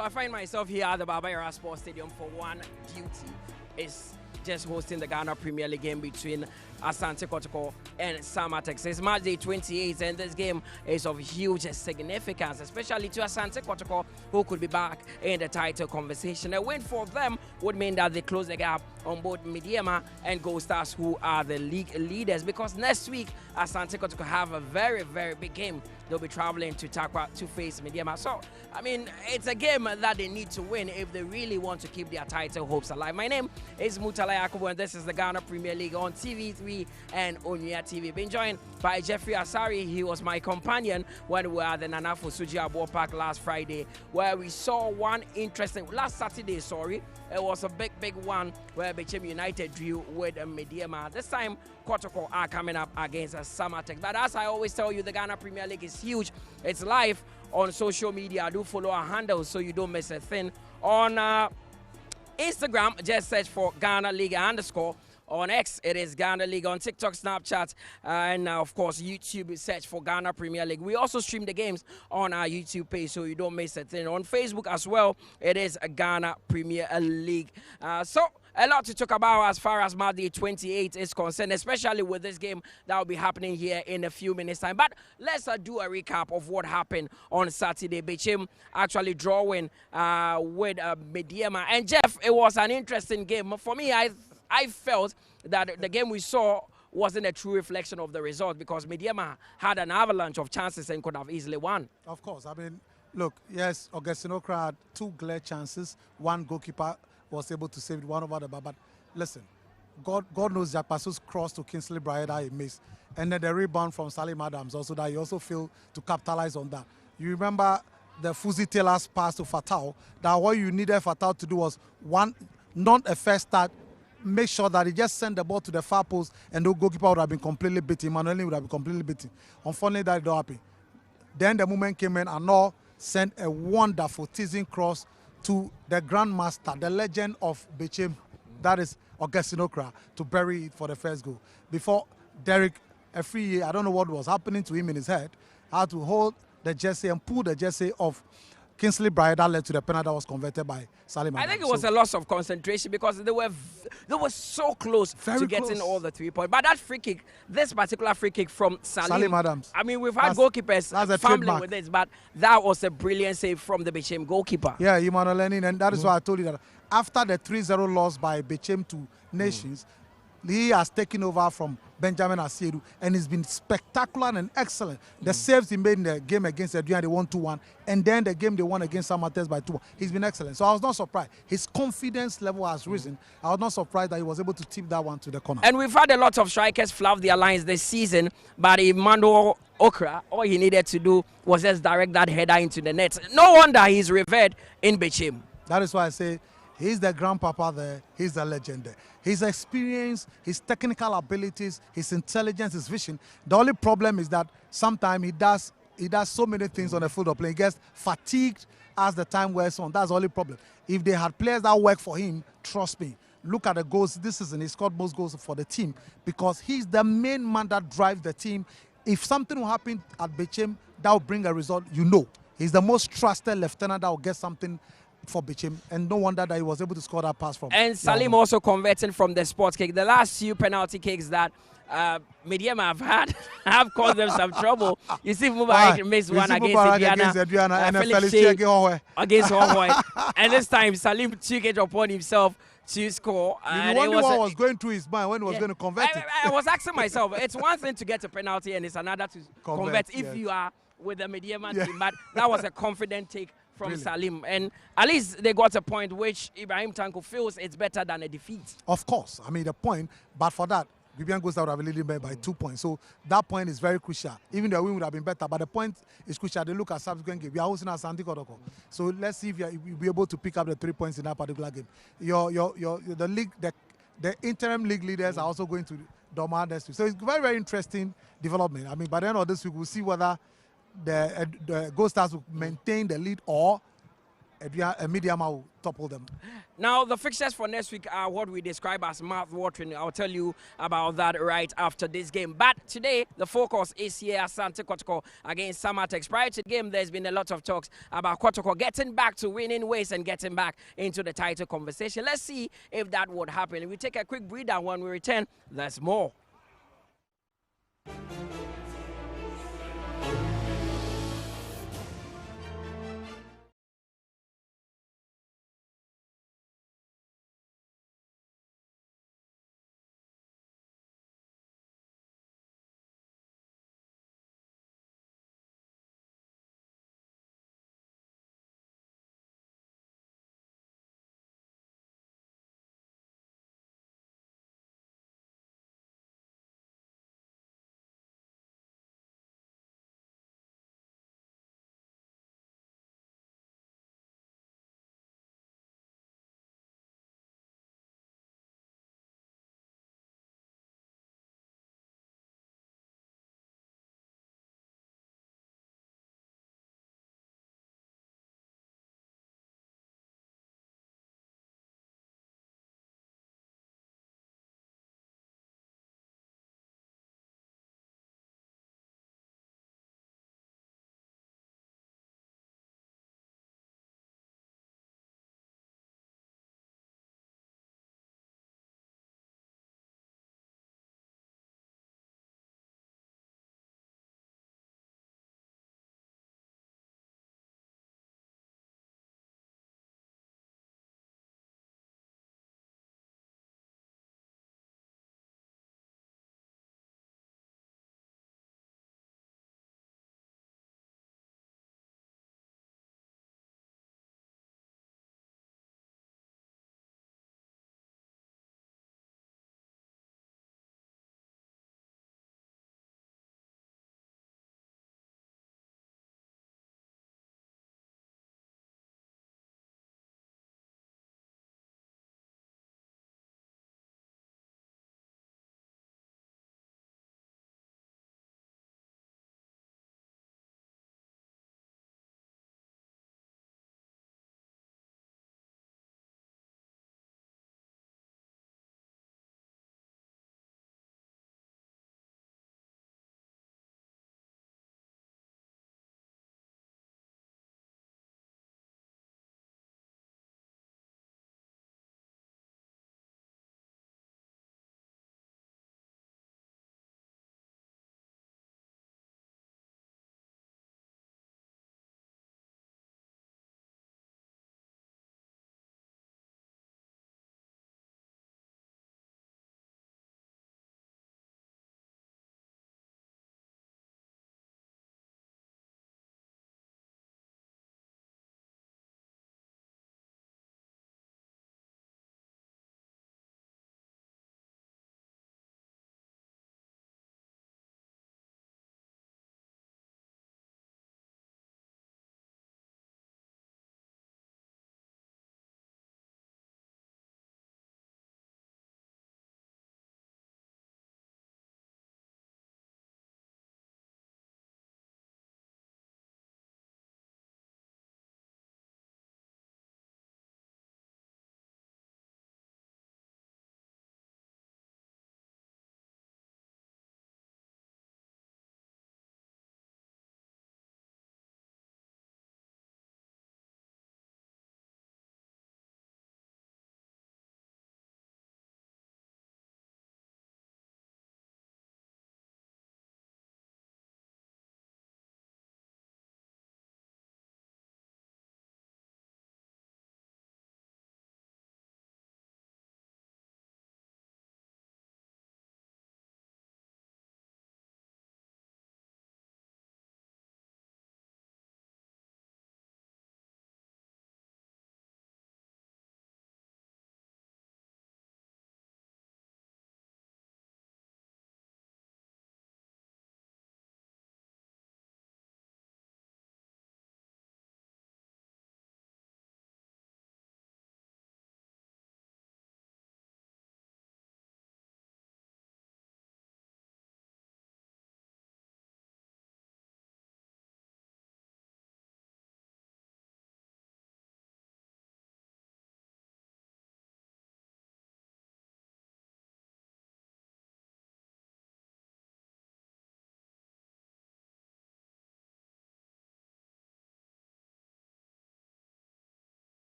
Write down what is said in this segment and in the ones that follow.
So I find myself here at the Baba Sports Stadium for one duty. It's just hosting the Ghana Premier League game between Asante Kotoko and Samartex. It's match day 28, and this game is of huge significance, especially to Asante Kotoko, who could be back in the title conversation. A win for them would mean that they close the gap on both Mediema and Gold Stars, who are the league leaders, because next week Asante Kotoko have a very, very big game. They'll be traveling to Takwa to face Mediema. So, I mean, it's a game that they need to win if they really want to keep their title hopes alive. My name is Mutala Yakubu, and this is the Ghana Premier League on TV3 and Onuya TV. Been joined by Jeffrey Asari. He was my companion when we were at the Nanafo Suji Abo Park last Friday, where we saw one interesting, last Saturday, sorry, it was a big one where Bechem United drew with Mediema. This time, Kotoko are coming up against Samartex. But as I always tell you, the Ghana Premier League is huge. It's live on social media. Do follow our handles so you don't miss a thing. On Instagram, just search for Ghana League _. On X, it is Ghana League. On TikTok, Snapchat, and of course, YouTube, search for Ghana Premier League. We also stream the games on our YouTube page, so you don't miss a thing. On Facebook as well, it is Ghana Premier League. So, a lot to talk about as far as match day 28 is concerned, especially with this game that will be happening here in a few minutes' time. But let's do a recap of what happened on Saturday. Bechem actually drawing with Mediema. And Jeff, it was an interesting game. For me, I felt that the game we saw wasn't a true reflection of the result, because Mediema had an avalanche of chances and could have easily won. Of course. I mean, look, yes, Augustino had two clear chances. One goalkeeper was able to save one over the bar. But listen, God knows Jack Passos cross to Kingsley Braida he missed. And then the rebound from Salim Adams also, that he also failed to capitalize on that. You remember the Fuzi Taylor's pass to Fatal, that what you needed Fatal to do was, one, not a first start, make sure that he just sent the ball to the far post, and the goalkeeper would have been completely beaten. Manueli would have been completely beaten. Unfortunately, that didn't happen. Then the moment came in, and Arnaud sent a wonderful teasing cross to the grandmaster, the legend of Bechem, that is Augustino Kra, to bury it for the first goal. Before Derek, every year, I don't know what was happening to him in his head, had to hold the jersey and pull the jersey off Kingsley Braida, that led to the penalty that was converted by Salim Adams. I think it was a loss of concentration, because they were so close to getting all the 3 points. But that free kick, this particular free kick from Salim Adams. I mean, we've had goalkeepers fumbling with this, but that was a brilliant save from the Bechem goalkeeper. Yeah, Emmanuel Lenin, and that is why I told you that after the 3-0 loss by Bechem to Nations, he has taken over from Benjamin Asiedu, and he's been spectacular and excellent. The saves he made in the game against Adrian, they won 2-1, and then the game they won against Samartex by 2-1. He's been excellent. So I was not surprised. His confidence level has risen. I was not surprised that he was able to tip that one to the corner. And we've had a lot of strikers fluff their lines this season, but Emmanuel Okra, all he needed to do was just direct that header into the net. No wonder he's revered in Bechem. That is why I say he's the grandpapa there. He's the legend there. His experience, his technical abilities, his intelligence, his vision. The only problem is that sometimes he does so many things on the field of play. He gets fatigued as the time wears on. That's the only problem. If they had players that work for him, trust me, look at the goals this season. He scored most goals for the team, because he's the main man that drives the team. If something will happen at Bechem that will bring a result, you know. He's the most trusted lieutenant that will get something for Bechem, and no wonder that he was able to score that pass from. And Salim also converting from the sports kick. The last few penalty kicks that Mediema have had have caused them some trouble. You see, Mubarak missed one against Adriana, and Felix Shea against Honghoi. And this time, Salim took it upon himself to score. You wonder what was going through his mind when he was going to convert it. I was asking myself, it's one thing to get a penalty, and it's another to convert if you are with the Mediema team. But that was a confident take from Salim, and at least they got a point which Ibrahim Tanko feels it's better than a defeat. Of course, I mean the point, but for that, Vivian goes out of leading by 2 points. So that point is very crucial. Even the win would have been better, but the point is crucial. They look at subsequent game. We are hosting Asante Kotoko. So let's see if you'll be able to pick up the 3 points in that particular game. The league, the interim league leaders are also going to Doma next week. So it's very, very interesting development. I mean, by the end of this week, we'll see whether the Gold Stars will maintain the lead, or a medium will topple them. Now, the fixtures for next week are what we describe as mouth-watering. I'll tell you about that right after this game. But today, the focus is here at Asante Kotoko against Samartex. Prior to the game, there's been a lot of talks about Kotoko getting back to winning ways and getting back into the title conversation. Let's see if that would happen. If we take a quick breather, when we return, there's more.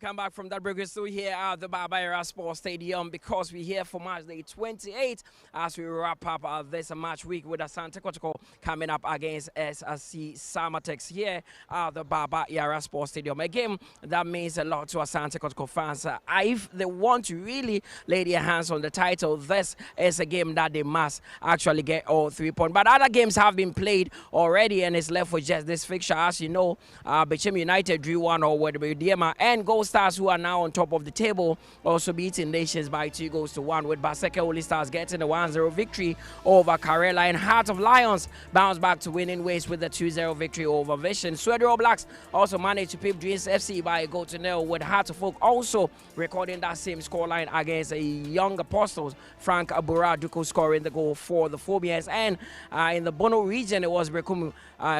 Welcome back from that break. We're still here at the Barbara Sports Stadium because we're here for match day 28 as we wrap up this match week with Asante Kotoko coming up against SSC Samartex here at the Barbara Sports Stadium. A game that means a lot to Asante Kotoko fans. If they want to really lay their hands on the title, this is a game that they must actually get all 3 points. But other games have been played already and it's left for just this fixture. As you know, Bechim United drew 1-0 with Diema, and Gold Stars, who are now on top of the table, also beating Nations by 2-1, with Baseke Holy Stars getting a 1-0 victory over Karela, and Heart of Lions bounced back to winning ways with the 2-0 victory over Vision. Swedro Blacks also managed to pip Dreams FC by a 0-0, with Heart of Oak also recording that same scoreline against a Young Apostles. Frank Abura Duko scoring the goal for the Phobians. And in the Bono region, it was Brekumu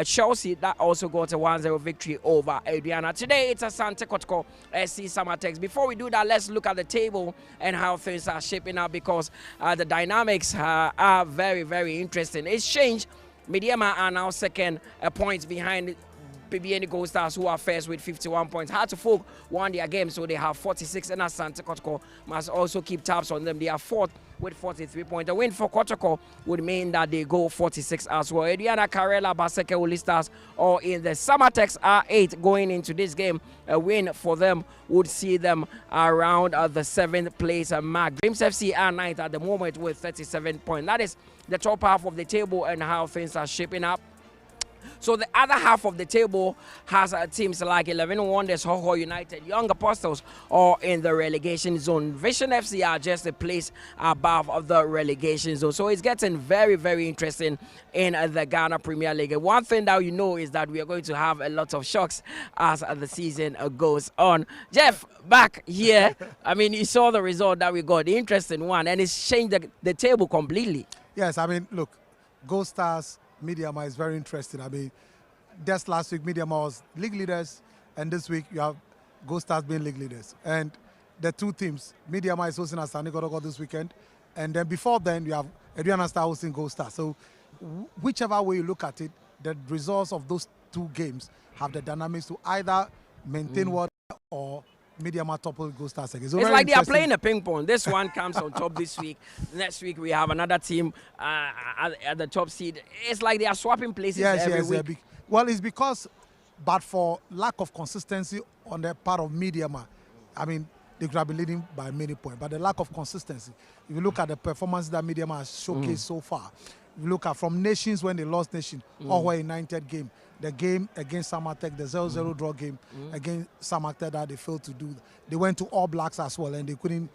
Chelsea that also got a 1-0 victory over Adriana. Today, it's Asante Kotoko SC Samartex. Before we do that, let's look at the table and how things are shaping up, because the dynamics are very, very interesting. It's changed. Mediema are now second, points behind PBN Gold Stars, who are first with 51 points. Heart of Oak won their game, so they have 46, and Asante Kotoko must also keep tabs on them. They are fourth with 43 points. A win for Kotoko would mean that they go 46 as well. Ediana, Karela, Baseke, Holy Stars all in the Samartex are 8 going into this game. A win for them would see them around the 7th place mark. Dreams FC are 9th at the moment with 37 points. That is the top half of the table and how things are shaping up. So the other half of the table has teams like 11 Wonders, Hoho United, Young Apostles, or in the relegation zone. Vision FC are just a place above the relegation zone. So it's getting very, very interesting in the Ghana Premier League. One thing that you know is that we are going to have a lot of shocks as the season goes on. Jeff, back here. I mean, you saw the result that we got, the interesting one, and it's changed the table completely. Yes, I mean, look, Gold Stars, Mediama is very interesting. I mean, just last week, Mediama was league leaders, and this week you have Gold Stars being league leaders. And the two teams, Mediama is hosting Asante Kotoko this weekend, and then before then, you have Adriana Star hosting Gold Stars. So whichever way you look at it, the results of those two games have the dynamics to either maintain what or Mediama topple Gold Stars again. So it's like they are playing a ping pong. This one comes on top this week. Next week we have another team at the top seed. It's like they are swapping places every week. Well, it's because, but for lack of consistency on the part of Mediama, I mean, they could have been leading by many points. But the lack of consistency, if you look at the performance that Mediama has showcased so far, if you look at from Nations when they lost Nation, or United game, the game against Samartex, the 0-0 draw game against Samartex that they failed to do. They went to All Blacks as well, and they couldn't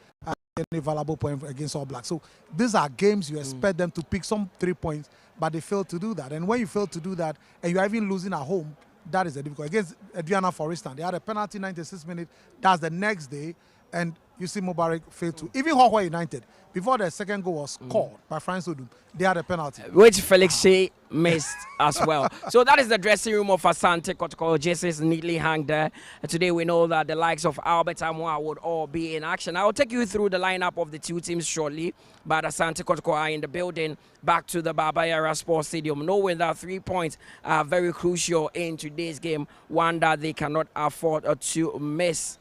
get any valuable point against All Blacks. So these are games you expect them to pick some 3 points, but they failed to do that. And when you fail to do that, and you're even losing at home, that is a difficult. Against Adriana, for instance, they had a penalty 96 minutes. That's the next day, and you see Mubarak failed to. Even Hoho United, before the second goal was scored by Franz Odum, they had a penalty. Which Felix Shea missed as well. So that is the dressing room of Asante Kotoko. Jerseys neatly hung there. Today we know that the likes of Albert Amwa would all be in action. I will take you through the lineup of the two teams shortly, but Asante Kotoko are in the building back to the Barbara Sports Stadium, knowing that 3 points are very crucial in today's game, one that they cannot afford to miss.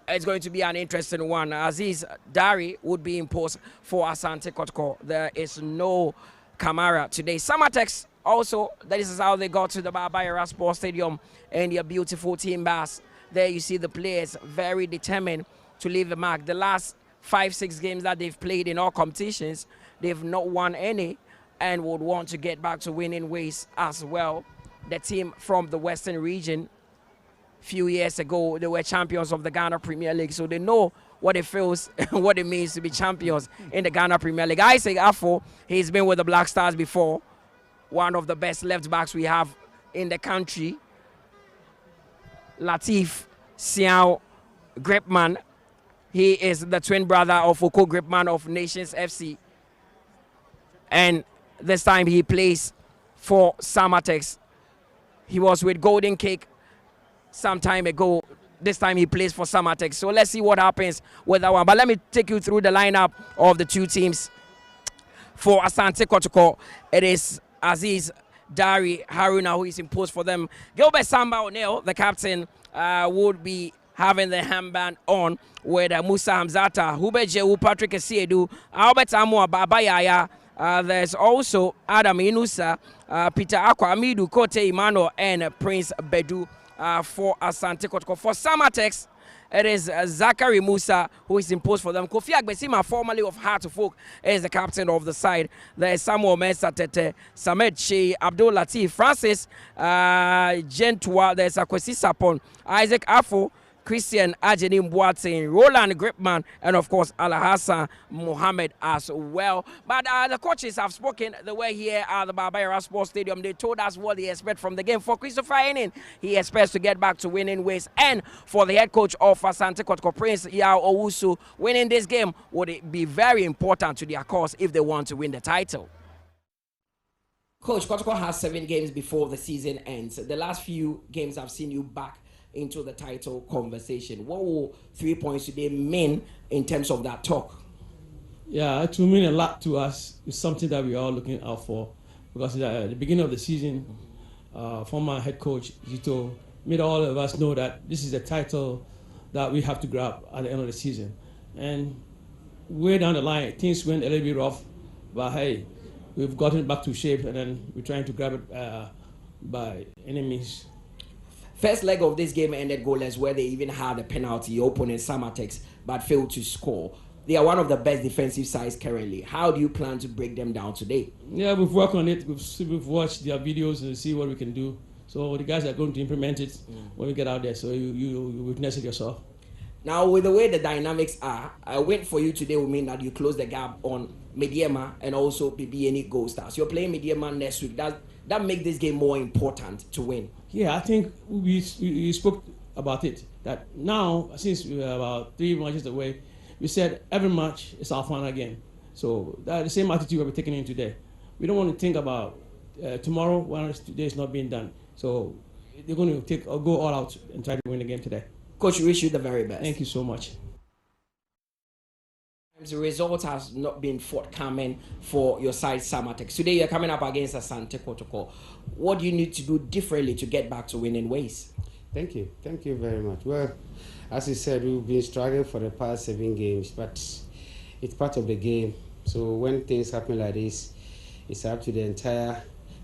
It's going to be an interesting one. Aziz Dari would be imposed for Asante Kotoko. There is no Kamara today. Samartex also, this is how they got to the Barbara Sports Stadium and their beautiful team bus. There you see the players very determined to leave the mark. The last 5-6 games that they've played in all competitions, they've not won any and would want to get back to winning ways as well. The team from the Western region, few years ago, they were champions of the Ghana Premier League, so they know what it feels, what it means to be champions in the Ghana Premier League. Isaac Afo, he's been with the Black Stars before, one of the best left backs we have in the country. Latif Siao Gripman, he is the twin brother of Oko Gripman of Nations FC, and this time he plays for Samartex. He was with Golden Cake some time ago. This time he plays for Samartex. So let's see what happens with that one. But let me take you through the lineup of the two teams. For Asante Kotoko, it is Aziz Dari Haruna who is imposed for them. Gilbert Samba O'Neill, the captain, would be having the handband on with Musa Hamzata, Hubert Jehu, Patrick Esiedu, Albert Amua, Baba Yaya. There's also Adam Inusa, Peter Akwa, Amidu, Kote Emmanuel, and Prince Bedu for Asante Kotoko. For Samartex, it is Zachary Musa who is imposed for them. Kofi Agbesima, formerly of Heart of Folk, is the captain of the side. There is Samuel Mensah Tete, Samed Shea, Abdul Latif, Francis Gentua, there's Akwesi Sapon, Isaac Afo, Christian Ajenim Boateng, Roland Gripman, and of course Alhassan Mohammed as well. But the coaches have spoken. They were here at the Barbara Sports Stadium. They told us what they expect from the game. For Christopher Enin, he expects to get back to winning ways. And for the head coach of Asante Kotoko, Prince Yao Owusu, winning this game would be very important to their cause if they want to win the title. Coach, Kotoko has 7 games before the season ends. The last few games I've seen you back into the title conversation. What will 3 points today mean in terms of that talk? Yeah, it will mean a lot to us. It's something that we are all looking out for, because at the beginning of the season, former head coach Zito made all of us know that this is a title that we have to grab at the end of the season. And way down the line, things went a little bit rough, but hey, we've gotten back to shape, and then we're trying to grab it by any means. First leg of this game ended goalless, where they even had a penalty, opponent Samartex, but failed to score. They are one of the best defensive sides currently. How do you plan to break them down today? Yeah, we've worked on it. We've watched their videos and see what we can do. So the guys are going to implement it when we get out there. So you witness it yourself. Now, with the way the dynamics are, a win for you today will mean that you close the gap on Mediema and also PBNE Gold Stars. You're playing Mediema next week. That makes this game more important to win. Yeah, I think we spoke about it. That now, since we are about 3 matches away, we said every match is our final game. So that's the same attitude we're taking in today. We don't want to think about tomorrow when today is not being done. So they're going to go all out and try to win the game today. Coach, we wish you the very best. Thank you so much. The result has not been forthcoming for your side, Samartex. Today you're coming up against Asante Kotoko. What do you need to do differently to get back to winning ways? Thank you very much. Well, as you said, we've been struggling for the past 7 games, but it's part of the game. So when things happen like this, it's up to the entire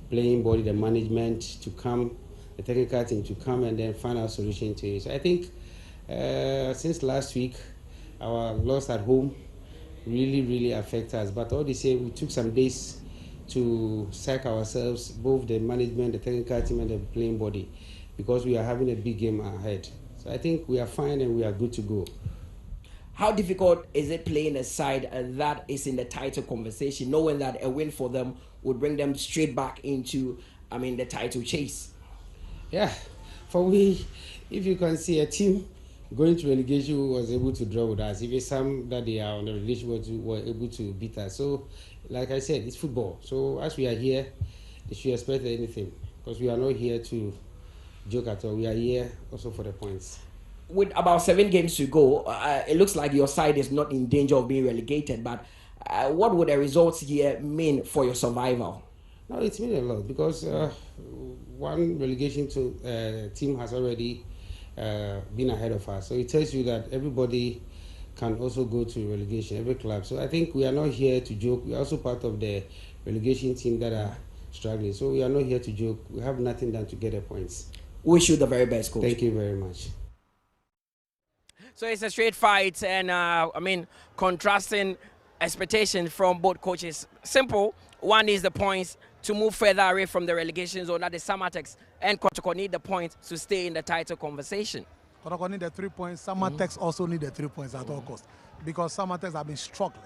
playing body, the management to come, the technical team to come and then find a solution to it. So I think since last week, our loss at home really affect us. But all the same, we took some days to psych ourselves, both the management, the technical team, and the playing body, because we are having a big game ahead. So I think we are fine and we are good to go. How difficult is it playing a side that is in the title conversation, knowing that a win for them would bring them straight back into, the title chase? Yeah, for me, if you can see a team going to relegation who was able to draw with us, even some that they are on the relegation were able to beat us. So, like I said, it's football. So as we are here, they should expect anything, because we are not here to joke at all. We are here also for the points. With about 7 games to go, it looks like your side is not in danger of being relegated, but what would the results here mean for your survival? No, it's mean a lot, because one relegation team has already been ahead of us. So it tells you that everybody can also go to relegation, every club. So I think we are not here to joke. We are also part of the relegation team that are struggling. So we are not here to joke. We have nothing done to get the points. Wish you the very best, coach. Thank you very much. So it's a straight fight, and contrasting expectations from both coaches. Simple. One is the points to move further away from the relegation zone. That is Samartex and Kotoko need the points to stay in the title conversation. Kotoko need the 3 points. Samartex also need the 3 points at all costs, because Samartex have been struggling.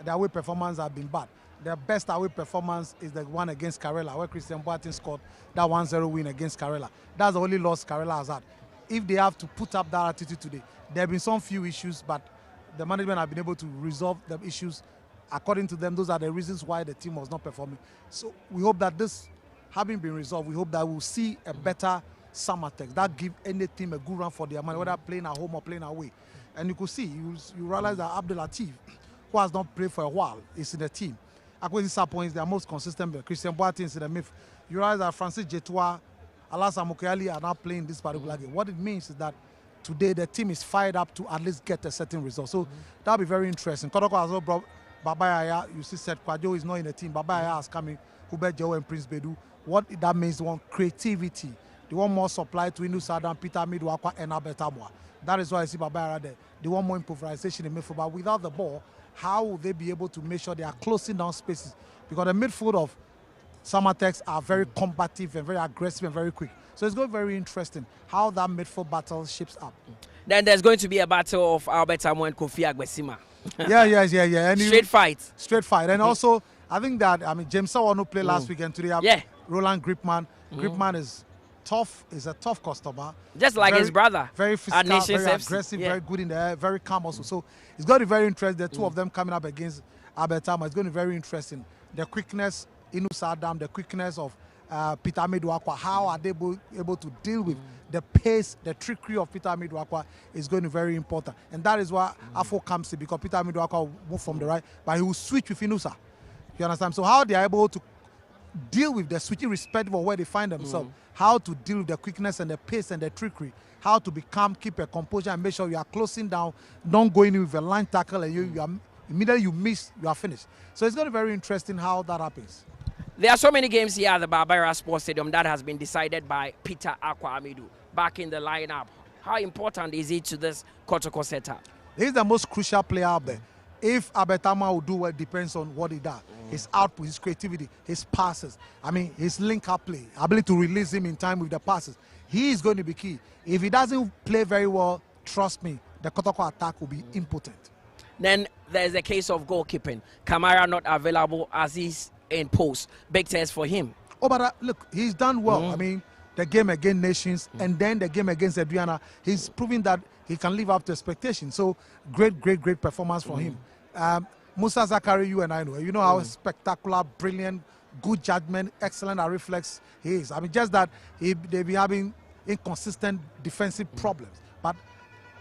Their away performance have been bad. Their best away performance is the one against Karela, where Christian Boateng scored that 1-0 win against Karela. That's the only loss Karela has had. If they have to put up that attitude today, there have been some few issues, but the management have been able to resolve the issues. According to them, those are the reasons why the team was not performing. So we hope that this having been resolved, we hope that we'll see a better Samartex that give any team a good run for their money, whether playing at home or playing away. And you could see, you realize that Abdul Latif, who has not played for a while, is in the team. Akwesi Sapon is their most consistent player. Christian Boateng is in the midfield. You realize that Francis Jetua, Alassane Mokoyali are not playing this particular game. What it means is that today the team is fired up to at least get a certain result. So that'll be very interesting. Kotoko has also brought Babayaya. You see, said Kwajo is not in the team. Babayaya has come in. Hubert Joe and Prince Bedu. What that means, they want creativity. They want more supply to Inu Sadam, Peter Midwakwa, and Abetamwa. That is why I see Babayaya there. They want more improvisation in midfield. But without the ball, how will they be able to make sure they are closing down spaces? Because the midfield of Samartex are very combative and very aggressive and very quick. So it's going to be very interesting how that midfield battle shapes up. Then there's going to be a battle of Albert Samuel and Kofi Agbesima. Yeah. And Straight fight. Straight fight. And also, I think that, James Sawano played last weekend. Today, Yeah. Roland Gripman. Gripman is tough, is a tough customer. Just like his brother. Very physical, very FC. aggressive, very good in the air, very calm also. So it's going to be very interesting. The two of them coming up against Abertama. It's going to be very interesting. The quickness, Inu Sadam, the quickness of Peter Midwakwa, how are they able to deal with the pace, the trickery of Peter Midwakwa is going to be very important. And that is why Afo comes in, because Peter Midwakwa will move from the right, but he will switch with Inusa. You understand? So how they are able to deal with the switching irrespective of where they find themselves, how to deal with the quickness and the pace and the trickery, how to be calm, keep a composure and make sure you are closing down, don't go in with a line tackle and you are immediately you miss, you are finished. So it's going to be very interesting how that happens. There are so many games here at the Barbera Sports Stadium that has been decided by Peter Akwa Amidu back in the lineup. How important is it to this Kotoko setup? He's the most crucial player out there. If Abetama will do well, depends on what he does. His output, his creativity, his passes. His link-up play, ability to release him in time with the passes. He is going to be key. If he doesn't play very well, trust me, the Kotoko attack will be impotent. Then there's a case of goalkeeping. Kamara not available as he's in post. Big test for him. Oh, but look, he's done well. The game against Nations and then the game against Adriana, he's proving that he can live up to expectations. So great performance for him. Musa Zakari, you and I know. You know how spectacular, brilliant, good judgment, excellent reflex he is. Just that they be having inconsistent defensive problems. But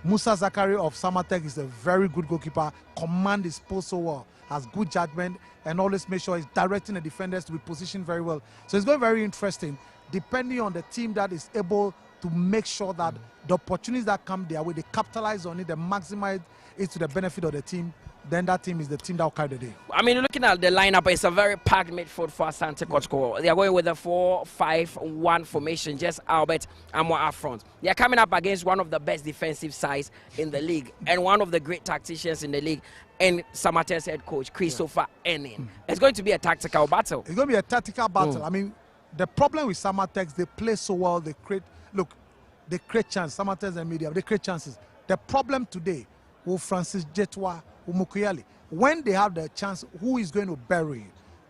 Musa Zakari of Samartex is a very good goalkeeper, command his post so well, has good judgment, and always make sure he's directing the defenders to be positioned very well. So it's going to be very interesting, depending on the team that is able to make sure that the opportunities that come their way, they capitalize on it, they maximize it to the benefit of the team. Then that team is the team that will carry the day. Looking at the lineup, it's a very packed midfield for Asante Kotoko. They are going with a 4-5-1 formation, just Albert Amwa up front. They are coming up against one of the best defensive sides in the league and one of the great tacticians in the league, and Samartex head coach, Christopher Ennin. It's going to be a tactical battle. It's going to be a tactical battle. The problem with Samartex, they play so well, they create chances. Samartex and media, they create chances. The problem today with Francis Jetwa, Mukuyali, when they have the chance, who is going to bury it?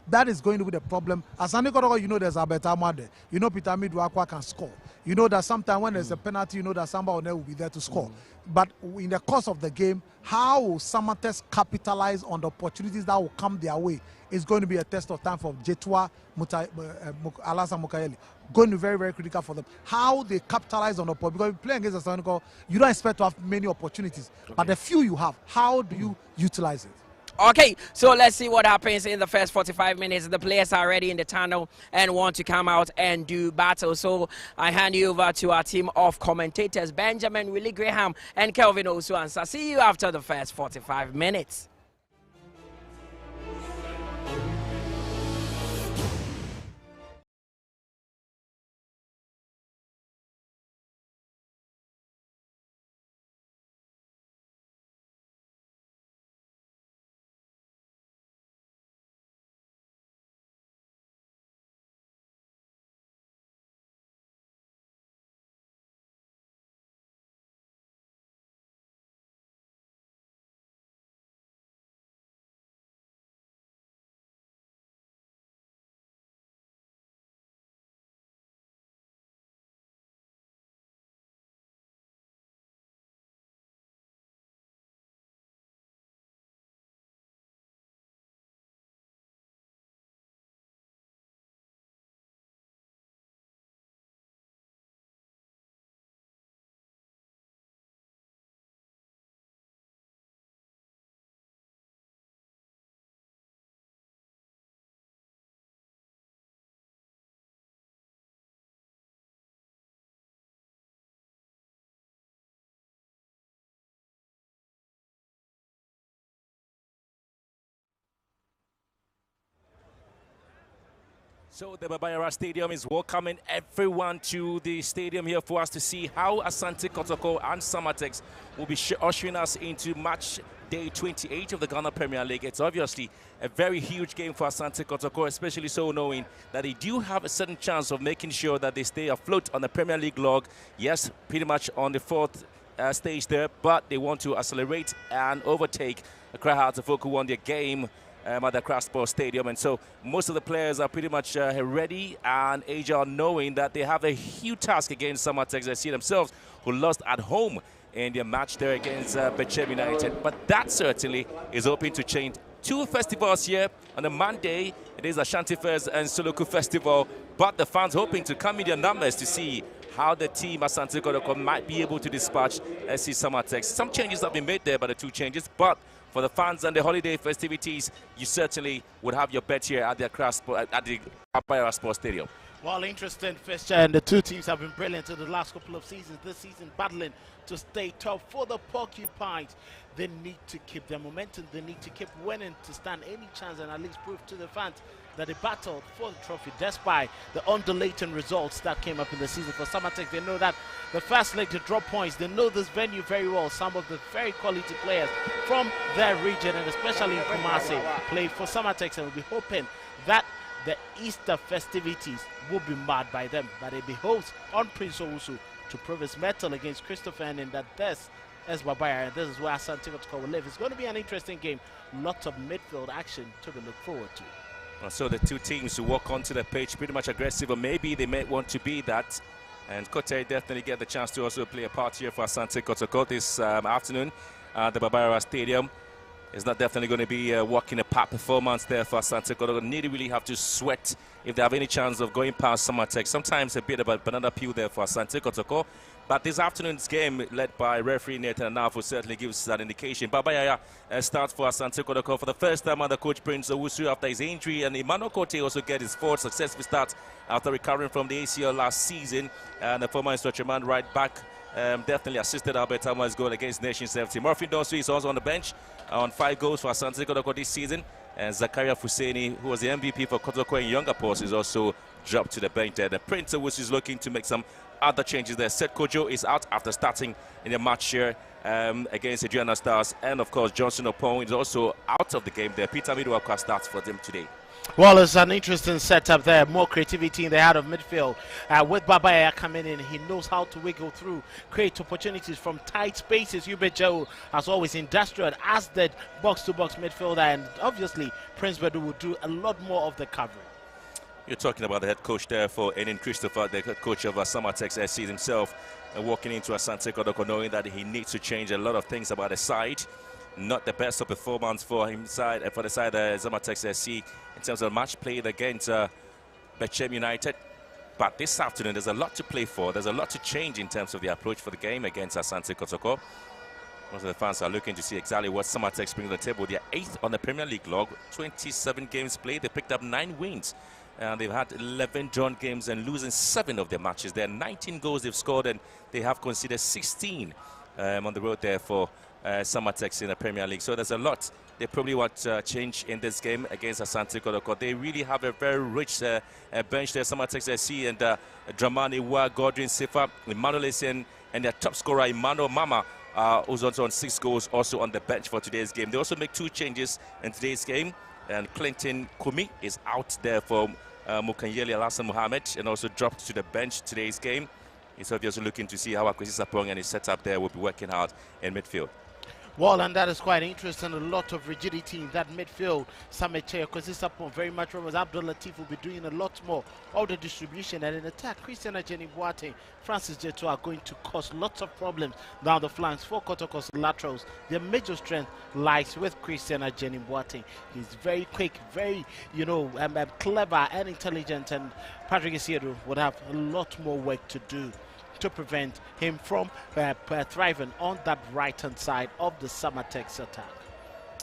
That is going to be the problem. Asante Kotoko, you know there's Abetama there. You know Peter Midwakwa can score. You know that sometimes when there's a penalty, you know that somebody will be there to score. But in the course of the game, how will Samartex capitalize on the opportunities that will come their way is going to be a test of time for Jetwa, Alasa Mukayeli. Going to be very, very critical for them. How they capitalize on the opportunity. Because if you play against Asante Kotoko, you don't expect to have many opportunities. But the few you have, how do you utilize it? Okay, so let's see what happens in the first 45 minutes. The players are ready in the tunnel and want to come out and do battle. So I hand you over to our team of commentators, Benjamin, Willie Graham, and Kelvin Osuansa. See you after the first 45 minutes. So the Babayara Stadium is welcoming everyone to the stadium here for us to see how Asante Kotoko and Samartex will be ushering us into match day 28 of the Ghana Premier League. It's obviously a very huge game for Asante Kotoko, especially so knowing that they do have a certain chance of making sure that they stay afloat on the Premier League log. Yes, pretty much on the fourth stage there, but they want to accelerate and overtake Accra Hearts of Oak, who won their game at the Accra Sports Stadium. And so most of the players are pretty much ready and agile, knowing that they have a huge task against Samartex. They see themselves, who lost at home in their match there against Bechem United. But that certainly is hoping to change. Two festivals here. On a Monday, it is Ashanti Fest and Suluku Festival. But the fans hoping to come in their numbers to see how the team Asante Kotoko might be able to dispatch SC Samartex. Some changes have been made there by the two changes, but for the fans and the holiday festivities, you certainly would have your bet here at the Babayara Sports Stadium. Well, interesting fixture, and the two teams have been brilliant in the last couple of seasons. This season, battling to stay top. For the Porcupines, they need to keep their momentum. They need to keep winning to stand any chance and at least prove to the fans that they battled for the trophy despite the undulating results that came up in the season. For Samartex, they know that the first leg to drop points. They know this venue very well. Some of the very quality players from their region, and especially in Kumasi, play for Samartex, and will be hoping that the Easter festivities will be marred by them. But it behoves on Prince Owusu to prove his mettle against Christopher, and in that this is Babayara, and this is where Asante Kotoko will live. It's going to be an interesting game. Lots of midfield action to look forward to. So the two teams who walk onto the pitch pretty much aggressive, or maybe they may want to be that. And Kote definitely get the chance to also play a part here for Asante Kotoko this afternoon at the Babayara Stadium. It's not definitely going to be a walk in a park performance there for Asante Kotoko. Need to really have to sweat if they have any chance of going past Samartex. Sometimes a bit of a banana peel there for Asante Kotoko. But this afternoon's game, led by referee Nathan Anafu, certainly gives that indication. Babayara starts for Asante Kotoko for the first time under coach Prince Owusu after his injury. And Emmanuel Kote also get his fourth successful start after recovering from the ACL last season. And the former instructor right back definitely assisted Albert Tama's goal against Nations FC. Murphy Donsu is also on the bench on 5 goals for Asante Kotoko this season. And Zakaria Fuseni, who was the MVP for Kotoko in younger posts, is also dropped to the bench there. The Prince Owusu is looking to make some other changes there. Seth Kojo is out after starting in the match here against Adriana Stars. And of course, Johnson Opon is also out of the game there. Peter Midwalker starts for them today. Well, it's an interesting setup there. More creativity in the heart of midfield. With Babayara coming in, he knows how to wiggle through, create opportunities from tight spaces. Hubert Joe, as always, industrial as the box-to-box midfielder. And obviously, Prince Bedu will do a lot more of the covering. You're talking about the head coach there for Enin Christopher, the head coach of Samartex SC himself, walking into Asante Kotoko knowing that he needs to change a lot of things about the side. Not the best of performance for him side, for the side of Samartex SC in terms of match played against Bechem United. But this afternoon, there's a lot to play for. There's a lot to change in terms of the approach for the game against Asante Kotoko. Most of the fans are looking to see exactly what Samartex bring to the table. They're 8th on the Premier League log, 27 games played. They picked up 9 wins. And they've had 11 drawn games and losing 7 of their matches. There are 19 goals they've scored, and they have conceded 16 on the road there for Samartex in the Premier League. So there's a lot they probably want to change in this game against Asante Kotoko. They really have a very rich bench there. Samartex SC and Dramani Wa, Godwin Sifa, Emmanuel Essien, and their top scorer Emmanuel Mama, who's also on 6 goals, also on the bench for today's game. They also make 2 changes in today's game. And Clinton Kumi is out there for Mukanyeli Alassane Mohamed, and also dropped to the bench today's game. He's obviously looking to see how Akwesi Sapong and his setup there will be working hard in midfield. Well, and that is quite interesting. A lot of rigidity in that midfield. Sameche, Akwesi Sapong, very much Ramos Abdul Latif will be doing a lot more of the distribution. And in attack, Christian Ajeni Boateng, Francis Jeto are going to cause lots of problems down the flanks for Kotoko's laterals. Their major strength lies with Christian Ajeni Boateng. He's very quick, very, clever and intelligent. And Patrick Isiedu would have a lot more work to do to prevent him from thriving on that right-hand side of the Samartex attack.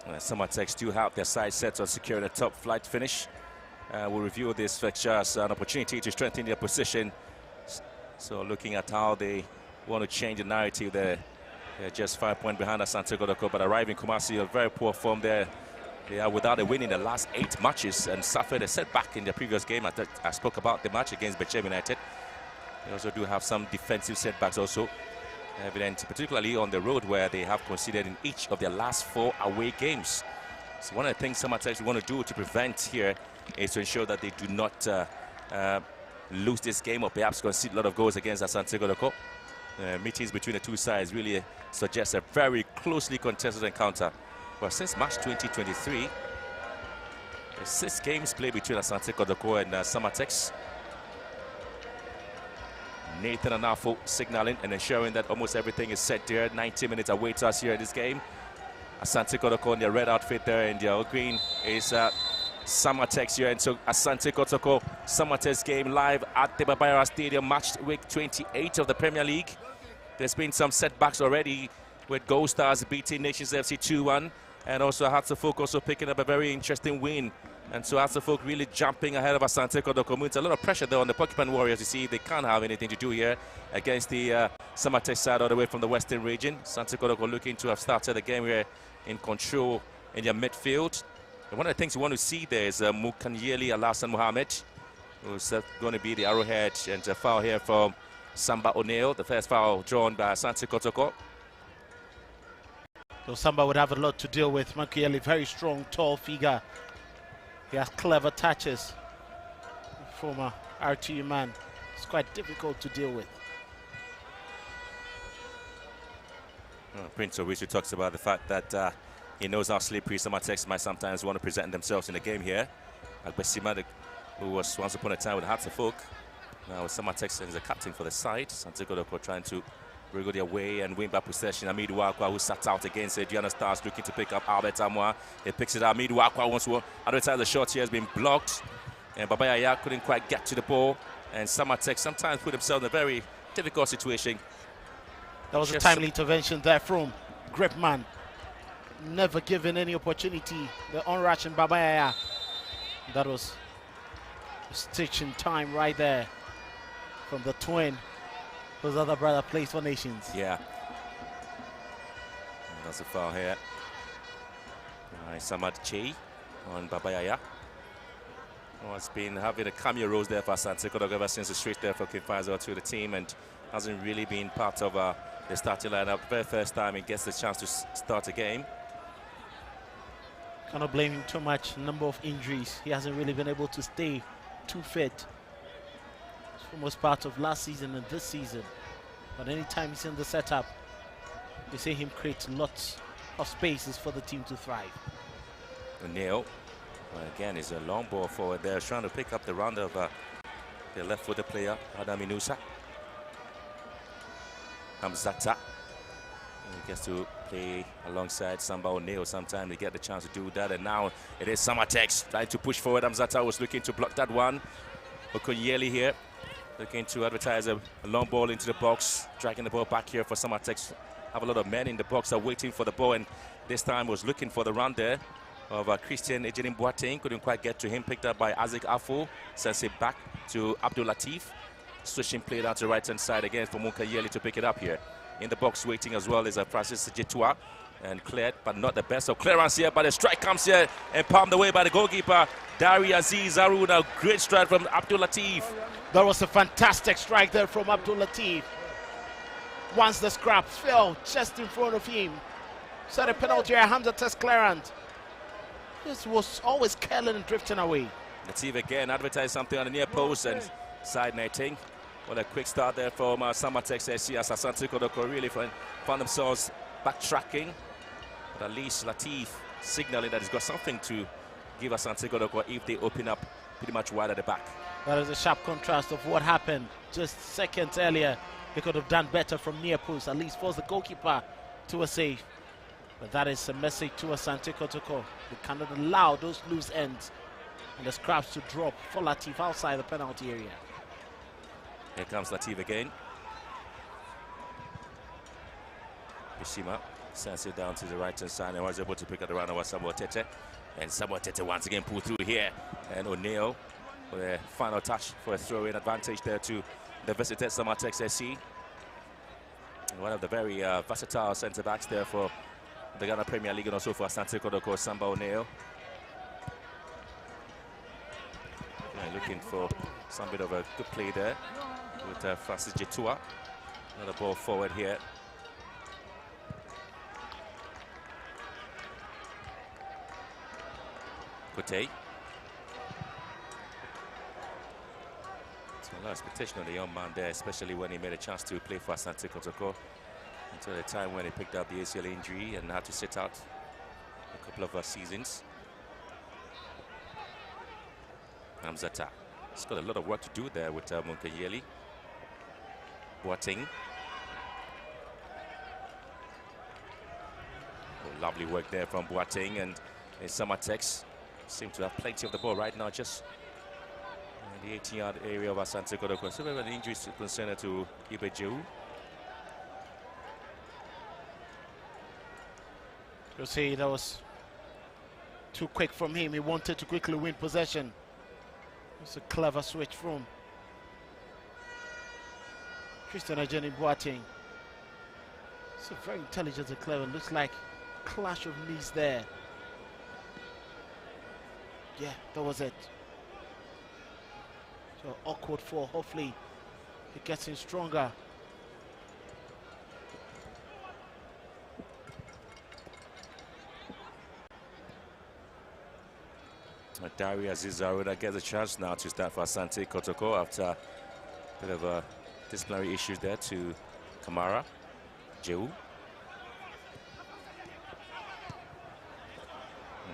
Samartex do have their side set on securing a top flight finish. We'll review this fixture as an opportunity to strengthen their position. So looking at how they want to change the narrative there. They're just 5 points behind Asante Kotoko, but arriving Kumasi, a very poor form there They are without a win in the last 8 matches and suffered a setback in the previous game. I spoke about the match against Bechem United. They also do have some defensive setbacks also evident, particularly on the road where they have conceded in each of their last 4 away games. So one of the things Samartex want to do to prevent here is to ensure that they do not lose this game or perhaps concede a lot of goals against Asante Kotoko. Meetings between the two sides really suggest a very closely contested encounter. Well, since March 2023, there's 6 games played between Asante Kotoko and Samartex. Nathan Anafo signaling and ensuring that almost everything is set there. 90 minutes awaits us here in this game. Asante Kotoko in their red outfit there, and their green is Samartex here. And so Asante Kotoko, Samartex game live at the Babayara Stadium, match week 28 of the Premier League. There's been some setbacks already with Gold Stars beating Nations FC 2-1, and also Hatzefolk also picking up a very interesting win. And so Hatzefolk really jumping ahead of Asante Kotoko. It's a lot of pressure there on the Porcupine Warriors. You see, they can't have anything to do here against the Samartex side all the way from the Western region. Asante Kotoko looking to have started the game here in control in their midfield. And one of the things you want to see there is Mukanyeli Alasan Mohammed, who's going to be the arrowhead, and a foul here from Samba O'Neill, the first foul drawn by Asante Kotoko. So Samba would have a lot to deal with. Mukanyeli, very strong, tall figure. He has clever touches. Former RTU man. It's quite difficult to deal with. Prince Owisu talks about the fact that he knows how slippery Samartex might sometimes want to present themselves in the game here. Agbesima, who was once upon a time with Hatzefolk, now with Samartex and is the captain for the side. Asante Kotoko trying to wriggle their way and win back possession. Amidu Wakwa, who sat out against Diana Stars, looking to pick up Albert Amwa. He picks it up. Amidu Wakwa wants to advertise the shot here, has been blocked. And Babayaya couldn't quite get to the ball. And Samartex sometimes put themselves in a very difficult situation. That was a timely intervention there from Gripman. Never given any opportunity. The onrushing Babayaya. That was a stitch in time right there from the twin. Those other brother plays for Nations. Yeah. And that's a foul here. Samad Che on Babayaya. Oh, it's been having a cameo role there for Asante Kotoko ever since the switch there for Kimfazo to the team, and hasn't really been part of the starting lineup. Very first time he gets the chance to start a game. Cannot blame him too much. Number of injuries. He hasn't really been able to stay too fit. For most part of last season and this season, but anytime he's in the setup, you see him create lots of spaces for the team to thrive. O'Neill, again, is a long ball forward there, trying to pick up the round of the left-footed player, Adam Inusa. Hamzata, he gets to play alongside Samba O'Neill. Sometimes they get the chance to do that, and now it is Samartex trying to push forward. Hamzata was looking to block that one. Okoyeli here, looking to advertise a long ball into the box, dragging the ball back here for Samartex. Have a lot of men in the box are waiting for the ball, and this time was looking for the run there of Christian Ejenim Boateng. Couldn't quite get to him. Picked up by Isaac Afo. Sends it back to Abdul Latif. Switching play down to the right-hand side again for Mukanyeli to pick it up here. In the box waiting as well is Francis Jetua. And cleared, but not the best of clearance here. But the strike comes here and palmed away by the goalkeeper, Dari Aziz Aruna. Great strike from Abdul Latif. That was a fantastic strike there from Abdul Latif. Once the scrap fell just in front of him. Set a penalty here, Hamza test clearance. This was always curling and drifting away. Latif again advertised something on the near post and side netting. What a quick start there from Samartex SC as Asante Kotoko really found themselves backtracking. But at least Latif signaling that he's got something to give Asante Kotoko if they open up pretty much wide at the back. That is a sharp contrast of what happened just seconds earlier. They could have done better from near post, at least force the goalkeeper to a save. But that is a message to Asante Kotoko. They cannot allow those loose ends and the scraps to drop for Latif outside the penalty area. Here comes Latif again. Bishima sends it down to the right-hand side and was able to pick up the run over Samuel Tete. And Samuel Tete once again pulled through here. And O'Neill with a final touch for a throw-in advantage there to the visited Samartex SC. One of the very versatile centre-backs there for the Ghana Premier League and also for Asante Kotoko, Samba O'Neill. Looking for some bit of a good play there with Francis Jetua. Another ball forward here. Kote. So a lot of expectation on the young man there, especially when he made a chance to play for Asante Kotoko until the time when he picked up the ACL injury and had to sit out a couple of seasons. Hamzata. He's got a lot of work to do there with Munkayeli. Boateng. Oh, lovely work there from Boateng, and Samartex seem to have plenty of the ball right now, just in the 18-yard area of Asante Kotoko. So we have an injury concern to Ibeju. You'll see that was too quick from him. He wanted to quickly win possession. It's a clever switch from Christian Ajeni Boateng. It's a very intelligent and clever. Looks like clash of knees there. Yeah, that was it. So awkward fall. Hopefully it gets him stronger. Daria Zizaruda gets a chance now to start for Asante Kotoko after a bit of disciplinary issues there to Kamara. Jehu.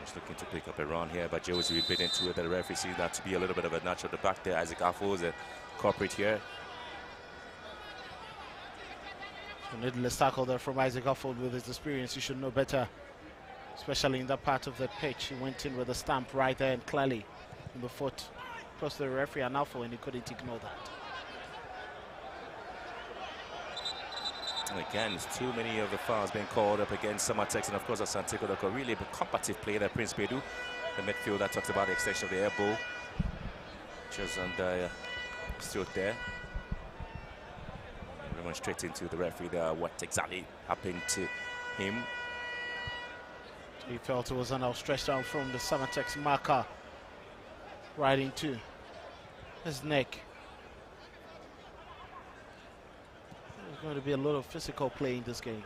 He's looking to pick up a run here, but Jehu is to be bitten into it. The referee sees that to be a little bit of a notch at the back there. Isaac Affo is a culprit here. So needless tackle there from Isaac Affo. With his experience, he should know better, especially in that part of the pitch. He went in with a stamp right there and clearly in the foot. Plus the referee and Affo, and he couldn't ignore that. And again, it's too many of the fouls being called up against Samartex, and of course Asante Kotoko, really a combative player there. Prince Bedu, the midfielder, talks about the extension of the air ball, just under stood there, demonstrating to the referee there what exactly happened to him. He felt it was an outstretched arm from the Samartex marker right into his neck. There's going to be a lot of physical play in this game.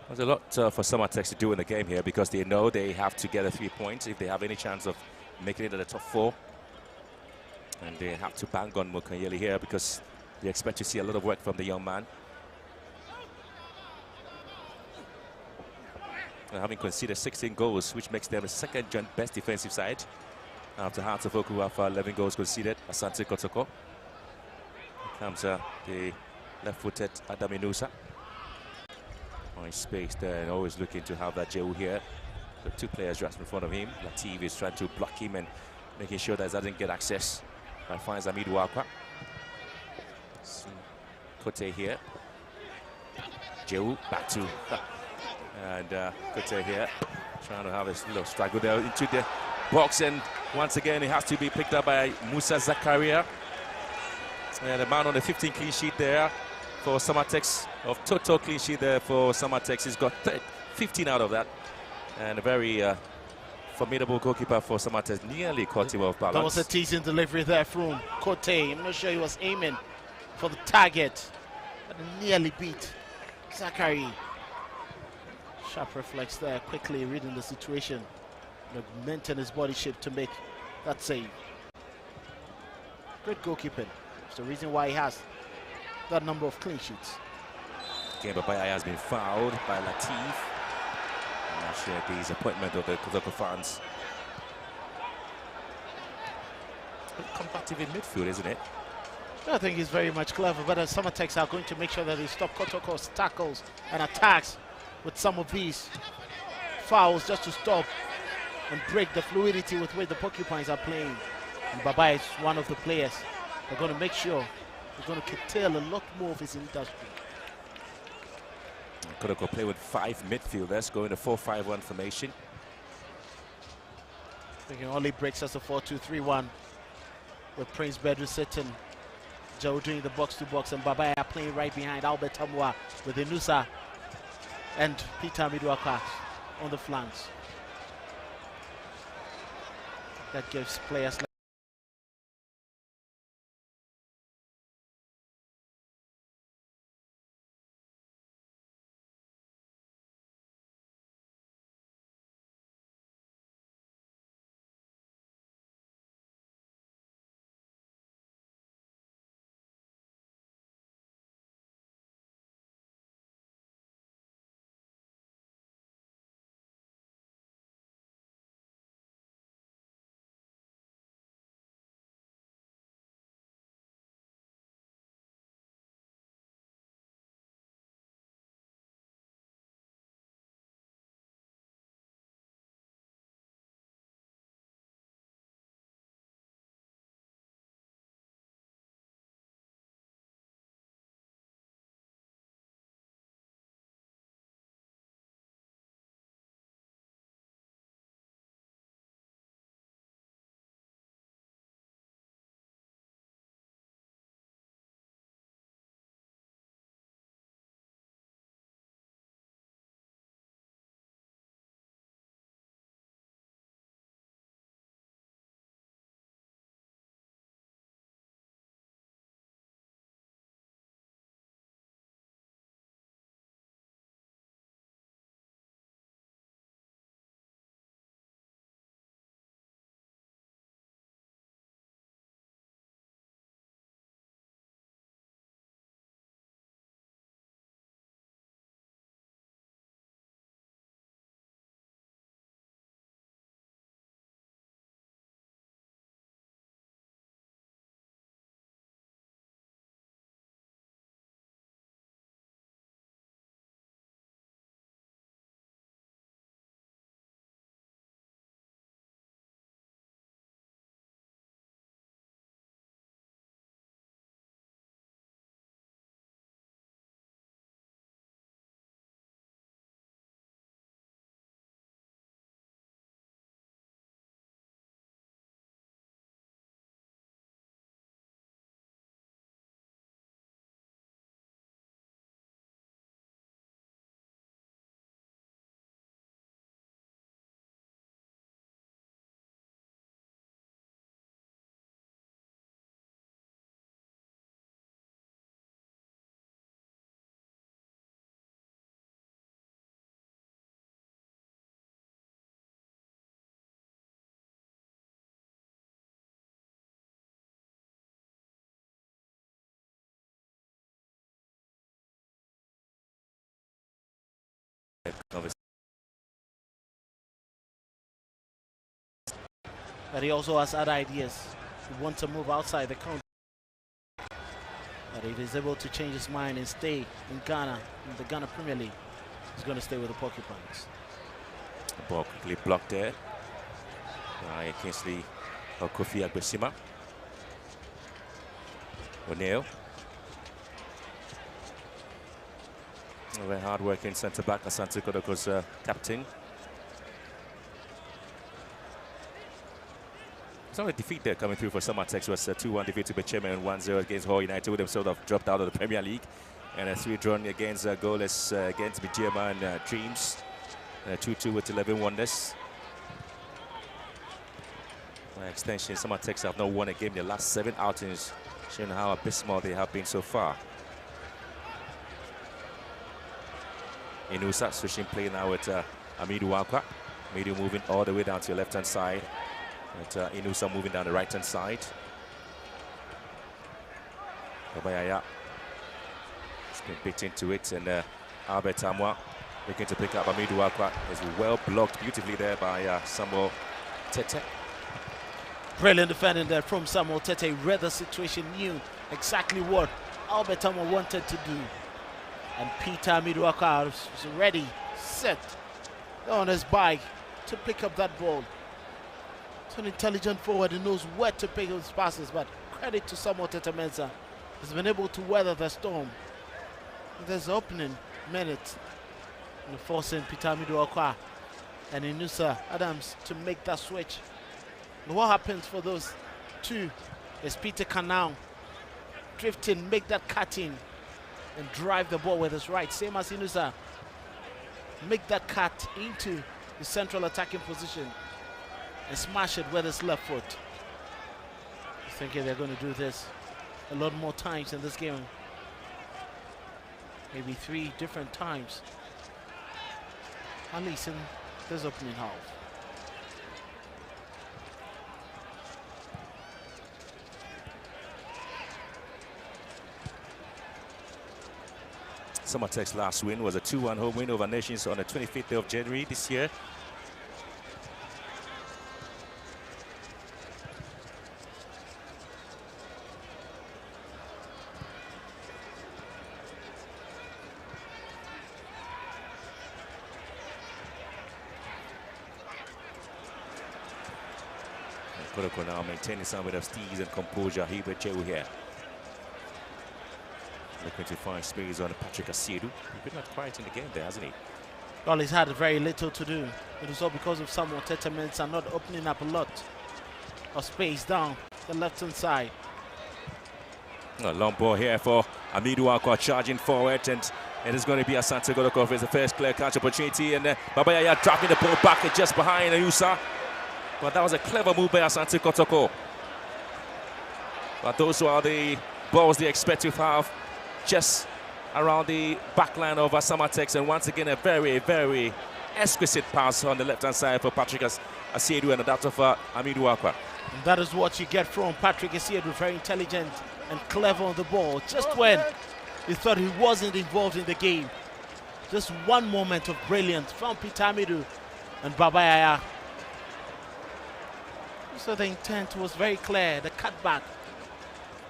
There's a lot for Samartex to do in the game here, because they know they have to get a 3 points if they have any chance of making it at the top 4. And they have to bang on Mukanyeli here, because they expect to see a lot of work from the young man. Having conceded 16 goals, which makes them the second joint best defensive side after Hearts of Oak, who have 11 goals conceded. Asante Kotoko. Here comes the left-footed Adam Inusa. On space there, and always looking to have that Jehu here. The 2 players just in front of him. Latif is trying to block him and making sure that he doesn't get access. And finds Amid Wakwa. Kote here. Jehu back to... And Kote here, trying to have a little struggle there into the box, and once again it has to be picked up by Musa Zakaria. And the man on the 15 clean sheet there for Samartex, of total clean sheet there for Samartex. He's got 15 out of that, and a very formidable goalkeeper for Samartex, nearly caught him off balance. That was a teasing delivery there from Kote. I'm not sure he was aiming for the target, but nearly beat Zakaria. Sharp reflex there, quickly reading the situation, maintain his body shape to make that save. Great goalkeeping. It's the reason why he has that number of clean sheets. Game by has been fouled by Latif. I'm not sure the disappointment of the Kotoko fans. Combative in midfield, isn't it? I think he's very much clever, but Samartex are going to make sure that they stop Kotoko's tackles and attacks with some of these fouls, just to stop and break the fluidity with which the Porcupines are playing. And Baba is one of the players. They're going to make sure they're going to curtail a lot more of his industry. Kotoko play with 5 midfielders, going to 4-5-1 formation. I think it only breaks us a 4-2-3-1 with Prince Bedru sitting, Joe doing the box-to-box, and Baba playing right behind Albert Tamwa with Inusa and Peter Midwaka on the flanks. That gives players like But he also has other ideas. He wants to move outside the country. But if he's able to change his mind and stay in Ghana, in the Ghana Premier League, he's going to stay with the Porcupines. The ball quickly blocked there by Kingsley Kofi Agbesima. O'Neill. A very hard-working centre-back, Asante Kotoko's captain. It's not a defeat there coming through for Samartex. Was a 2-1 defeat to Bechema and 1-0 against Hull United, with themselves have dropped out of the Premier League. And a 3-drawn against goalless against Bijema and Dreams. 2-2 with 11 wonders. By extension, Samartex have not won a game in the last 7 outings, showing how abysmal they have been so far. Inusa switching play now with Amidu Wakwa. Amidu moving all the way down to your left-hand side. With Inusa moving down the right-hand side. Kabayaya has been bit into it, and Albert Amwa looking to pick up Amidu Wakwa. Is well blocked beautifully there by Samuel Tete. Brilliant defending there from Samuel Tete. Read the situation, knew exactly what Albert Amwa wanted to do. And Peter Amidu Wakwa was ready, set on his bike to pick up that ball. It's an intelligent forward. He knows where to pick his passes, but credit to Samuel Tete Mensah. He's been able to weather the storm. There's the opening minute, and forcing Peter Amidu Wakwa and Inusa Adams to make that switch. And what happens for those two is Peter can now drift in, make that cut in, and drive the ball with his right, same as Inusa. Make that cut into the central attacking position and smash it with his left foot. I'm thinking they're going to do this a lot more times in this game. Maybe 3 different times, at least in this opening half. Samartex's last win was a 2-1 home win over Nations on the 25th of January this year. Kotoko now maintaining some bit of steeze and composure. Hubert Jehu here. Looking to find space on Patrick Asiedu. He's been not quiet in the game there, hasn't he? Well, he's had very little to do. It was all because of Samuel Tete Mensah not opening up a lot of space down the left-hand side. A long ball here for Amidu Wakwa charging forward, and it is going to be Asante Kotoko for the first clear catch opportunity, and Babayaya dropping the ball back just behind Ayusa. But that was a clever move by Asante Kotoko. But those are the balls they expect to have just around the back line of Samartex, and once again a very, very exquisite pass on the left-hand side for Patrick Asiedu and that of Amidu Wakwa. And that is what you get from Patrick Asiedu, very intelligent and clever on the ball. Just when he thought he wasn't involved in the game. Just one moment of brilliance from Peter Amidu and Babayaya. So the intent was very clear, the cutback.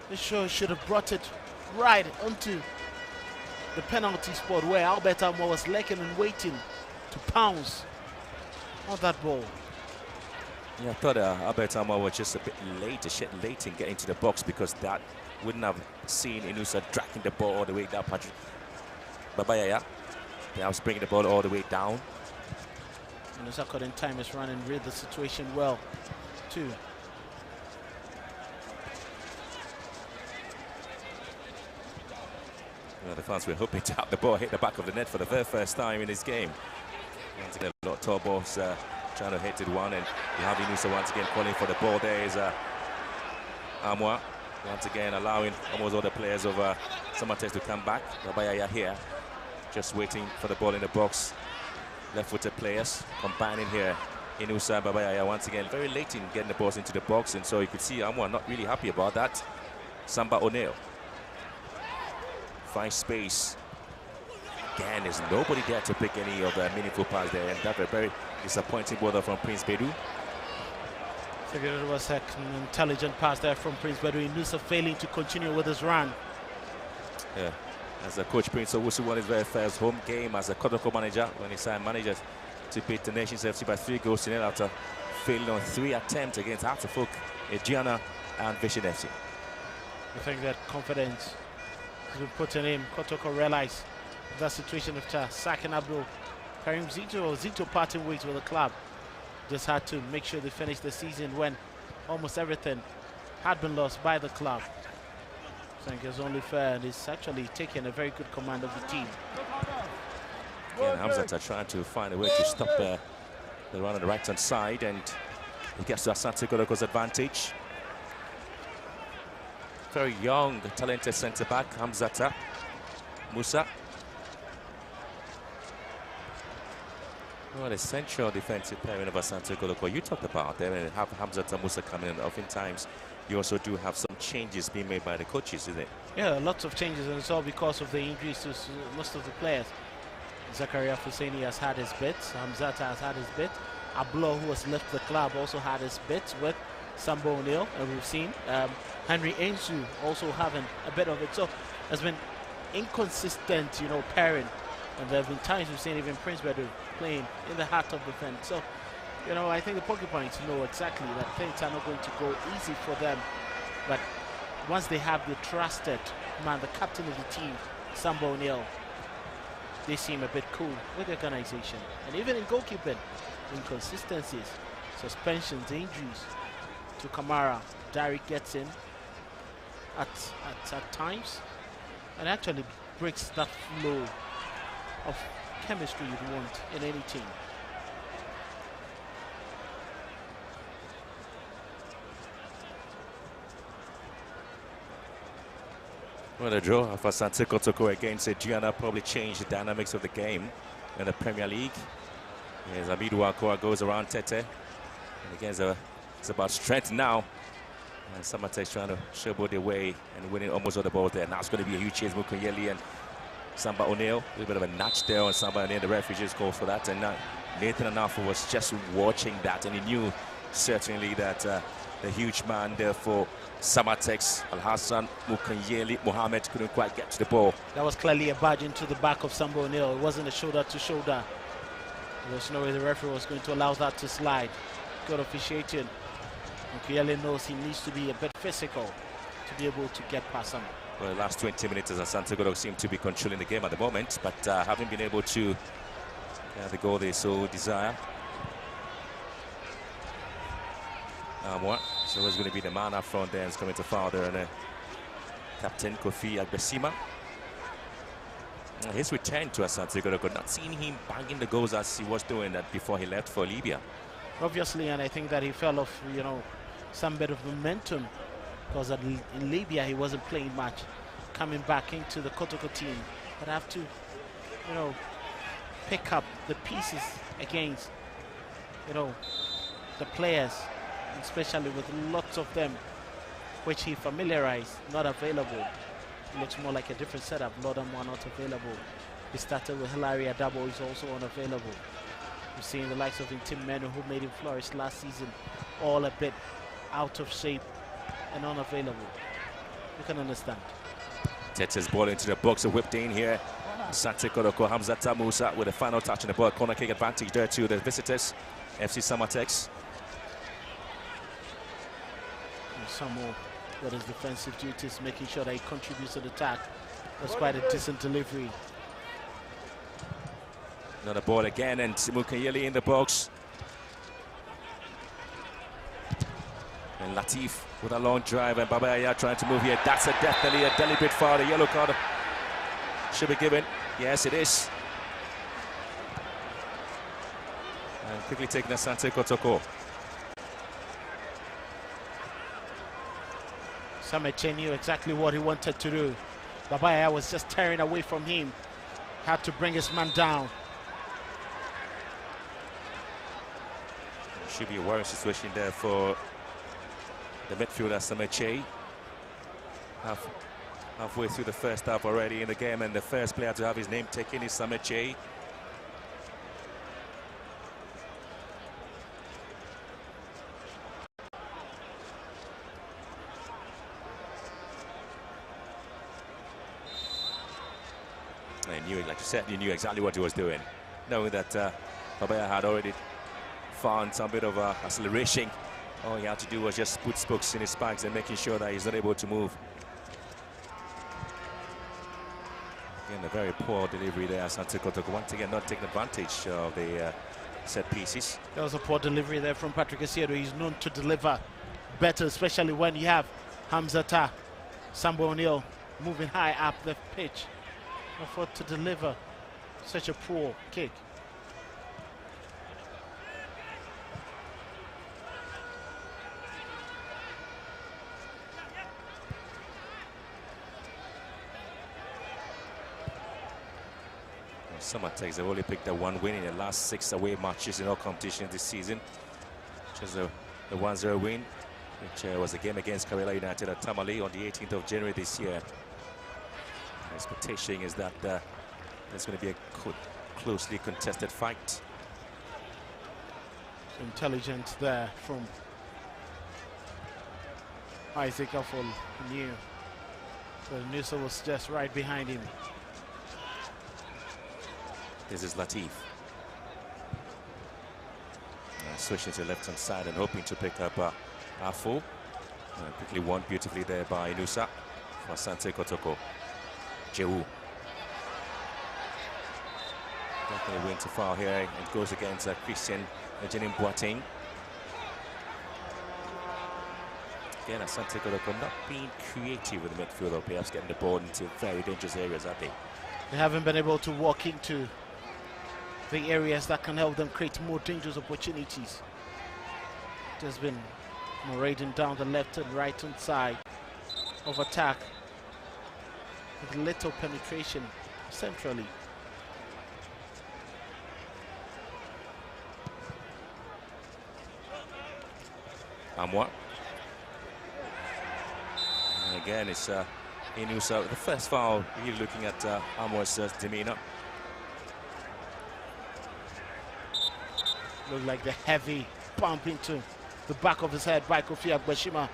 They sure should have brought it right onto the penalty spot where Albert Amwa was lurking and waiting to pounce on that ball. Yeah, I thought Albert Amwa was just a bit late in getting to the box, because that wouldn't have seen Inusa dragging the ball all the way down. Patrick Babayaya was bringing the ball all the way down. Inusa couldn't time his run and read the situation well, too. Well, the fans were hoping to have the ball hit the back of the net for the very first time in this game. Once again, a lot of tall balls trying to hit it one, and you have Inusa once again calling for the ball. There is Amwa once again allowing almost all the players of Samartex to come back. Babayaya here, just waiting for the ball in the box. Left-footed players combining here. Inusa and Babayaya once again very late in getting the balls into the box, and so you could see Amwa not really happy about that. Samba O'Neill finds space. again, there's nobody there to pick any of the meaningful pass there, and that's a very disappointing ball from Prince Bedu. I think it was an intelligent pass there from Prince Bedu. Inusa failing to continue with his run. Yeah, as a coach, Prince Owusu won his very first home game as a Kotoko manager when he signed managers to beat the Nations FC by 3-0 after failing on 3 attempts against Hartlepool, Gianna, and Vision FC. I think that confidence has been put in him. Kotoko realized that situation after sacking Abdul Karim Zito, or Zito parting ways with the club. Just had to make sure they finished the season when almost everything had been lost by the club. I think it's only fair, and he's actually taking a very good command of the team. Again, Hamzat are trying to find a way to stop the run on the right-hand side, and he gets to Asante Kotoko's advantage. Very young, talented centre-back, Hamzata Musa. Well, the central defensive pairing of Asante Kotoko you talked about there, and have Hamzata Musa coming in. Oftentimes, you also do have some changes being made by the coaches, isn't it? Yeah, lots of changes, and it's all because of the injuries to most of the players. Zakaria Husseini has had his bit, Hamzata has had his bit. Ablo, who has left the club, also had his bit with Sambo O'Neill, and we've seen Henry Ainsu also having a bit of it. So there's been inconsistent, pairing, and there have been times we've seen even Prince Bedu playing in the heart of defense. So, I think the Porcupines know exactly that things are not going to go easy for them. But once they have the trusted man, the captain of the team, Sambo O'Neill, they seem a bit cool with the organization. And even in goalkeeping, inconsistencies, suspensions, injuries to Kamara, Derek gets in at times and actually breaks that flow of chemistry you'd want in any team. Well, the draw of Asante Kotoko against Gianna probably changed the dynamics of the game in the Premier League. As Amidu Akoa goes around Tete. And again, it's about strength now. And Samartex trying to showboat their way and winning almost all the balls there. Now it's going to be a huge chase. Mukunyeli and Samba O'Neill. A little bit of a notch there on Samba O'Neill. The referee just called for that. And Nathan Anafu was just watching that. And he knew certainly that the huge man there for Samartex, Al-Hassan Mukunyeli Mohammed couldn't quite get to the ball. That was clearly a badge into the back of Sambo O'Neill. It wasn't a shoulder to shoulder. There's no way the referee was going to allow that to slide. Good officiating. Mukunyeli knows he needs to be a bit physical to be able to get past him. Well, the last 20 minutes, as Asante Kotoko seem to be controlling the game at the moment, but haven't been able to the goal they so desire. So it's going to be the man up front there, is coming to foul there, and Captain Kofi Agbesima. His return to Asante Kotoko, not seeing him banging the goals as he was doing that before he left for Libya. Obviously, and I think that he fell off, some bit of momentum, because in Libya he wasn't playing much. Coming back into the Kotoko team, but have to, pick up the pieces against, the players, especially with lots of them, which he familiarized, not available. It looks more like a different setup. A lot of them are not available. He started with Hilary Adabo, who's also unavailable. We've seen the likes of Tim Menu, who made him flourish last season, all a bit out of shape and unavailable. You can understand. Tete's ball into the box, whipped in here. Asante Kotoko, Hamzata Musa with a final touch on the ball. Corner kick advantage there to the visitors, FC Samartex. Samuel with his defensive duties, making sure that he contributes to the attack. That's quite a decent delivery. Another ball again, and Mukunyeli in the box. And Latif with a long drive, and Babaya trying to move here. That's definitely a deliberate foul. The yellow card should be given. Yes, it is. And quickly taking Asante Kotoko. Sameche knew exactly what he wanted to do. Babaya was just tearing away from him. Had to bring his man down. Should be a worrying situation there for the midfielder Sameche. Have halfway through the first half already in the game, and the first player to have his name taken is Samartex. I knew it, like you said, you knew exactly what he was doing, knowing that Babaya had already found some bit of acceleration. All he had to do was just put spokes in his spikes and making sure that he's not able to move. Again, a very poor delivery there. Asante Kotoko once again not taking advantage of the set pieces. That was a poor delivery there from Patrick Asiedu. He's known to deliver better, especially when you have Hamzata, Sambo O'Neill moving high up the pitch. Afford to deliver such a poor kick. Samartex have only picked up one win in the last 6 away matches in all competitions this season, which is a 1-0 win, which was a game against Karela United at Tamale on the 18th of January this year. The expectation is that there's going to be a closely contested fight. Intelligence there from Isaac Affol. Knew the Nusa was just right behind him. This is Latif. Switching to the left-hand side and hoping to pick up Affol. Quickly won beautifully there by Nusa for Asante Kotoko. Jehu. Definitely wins a foul here and goes against Christian Jenin Boateng. Again, Asante Kotoko not being creative with the midfield, or perhaps getting the ball into very dangerous areas, I think. They haven't been able to walk into the areas that can help them create more dangerous opportunities. Just been raiding down the left and right hand side of attack with little penetration centrally. Amwa. And again, it's Inusa. The first foul, really looking at Amwa's demeanor. Looked like the heavy bump into the back of his head by Kofi Agbeshima.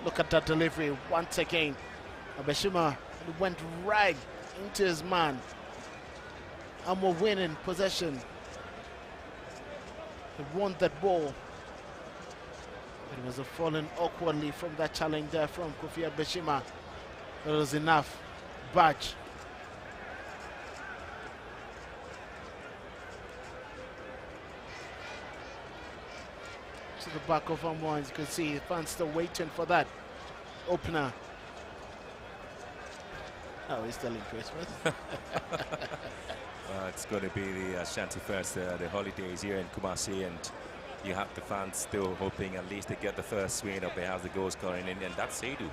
Look at that delivery once again. Agbeshima went right into his man. Amwa winning possession. He won that ball. It was a falling awkwardly from that challenge there from Kofi Agbeshima. It was enough. Badge. To the back of Amwa, as you can see, fans still waiting for that opener. Oh, he's still in Christmas. It's going to be the Ashanti first, the holidays here in Kumasi, and you have the fans still hoping at least they get the first win, or they have the goals going in, and that's Seidu.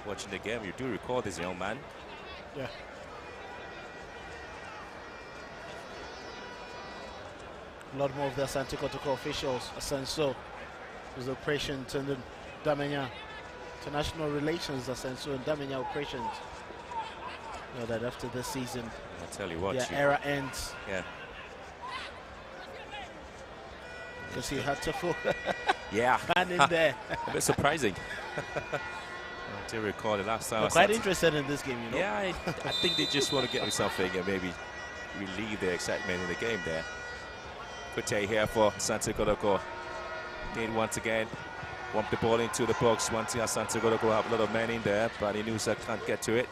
Watching the game, you do recall this young man. Yeah. A lot more of the Asante Kotoko officials, Asenso, whose operations and the Damenya international relations, Asenso and Damenya operations. You know that after this season, I'll tell you what, their era ends. Yeah. Because he had to full yeah. man in there. A bit surprising. I do recall the last time. I'm quite interested in this game, you know. Yeah, I think they just want to get me something and maybe relieve the excitement in the game there. Kute here for Asante Kotoko. Did once again bump the ball into the box. Once again, Asante Kotoko have a lot of men in there, but Inusa can't get to it.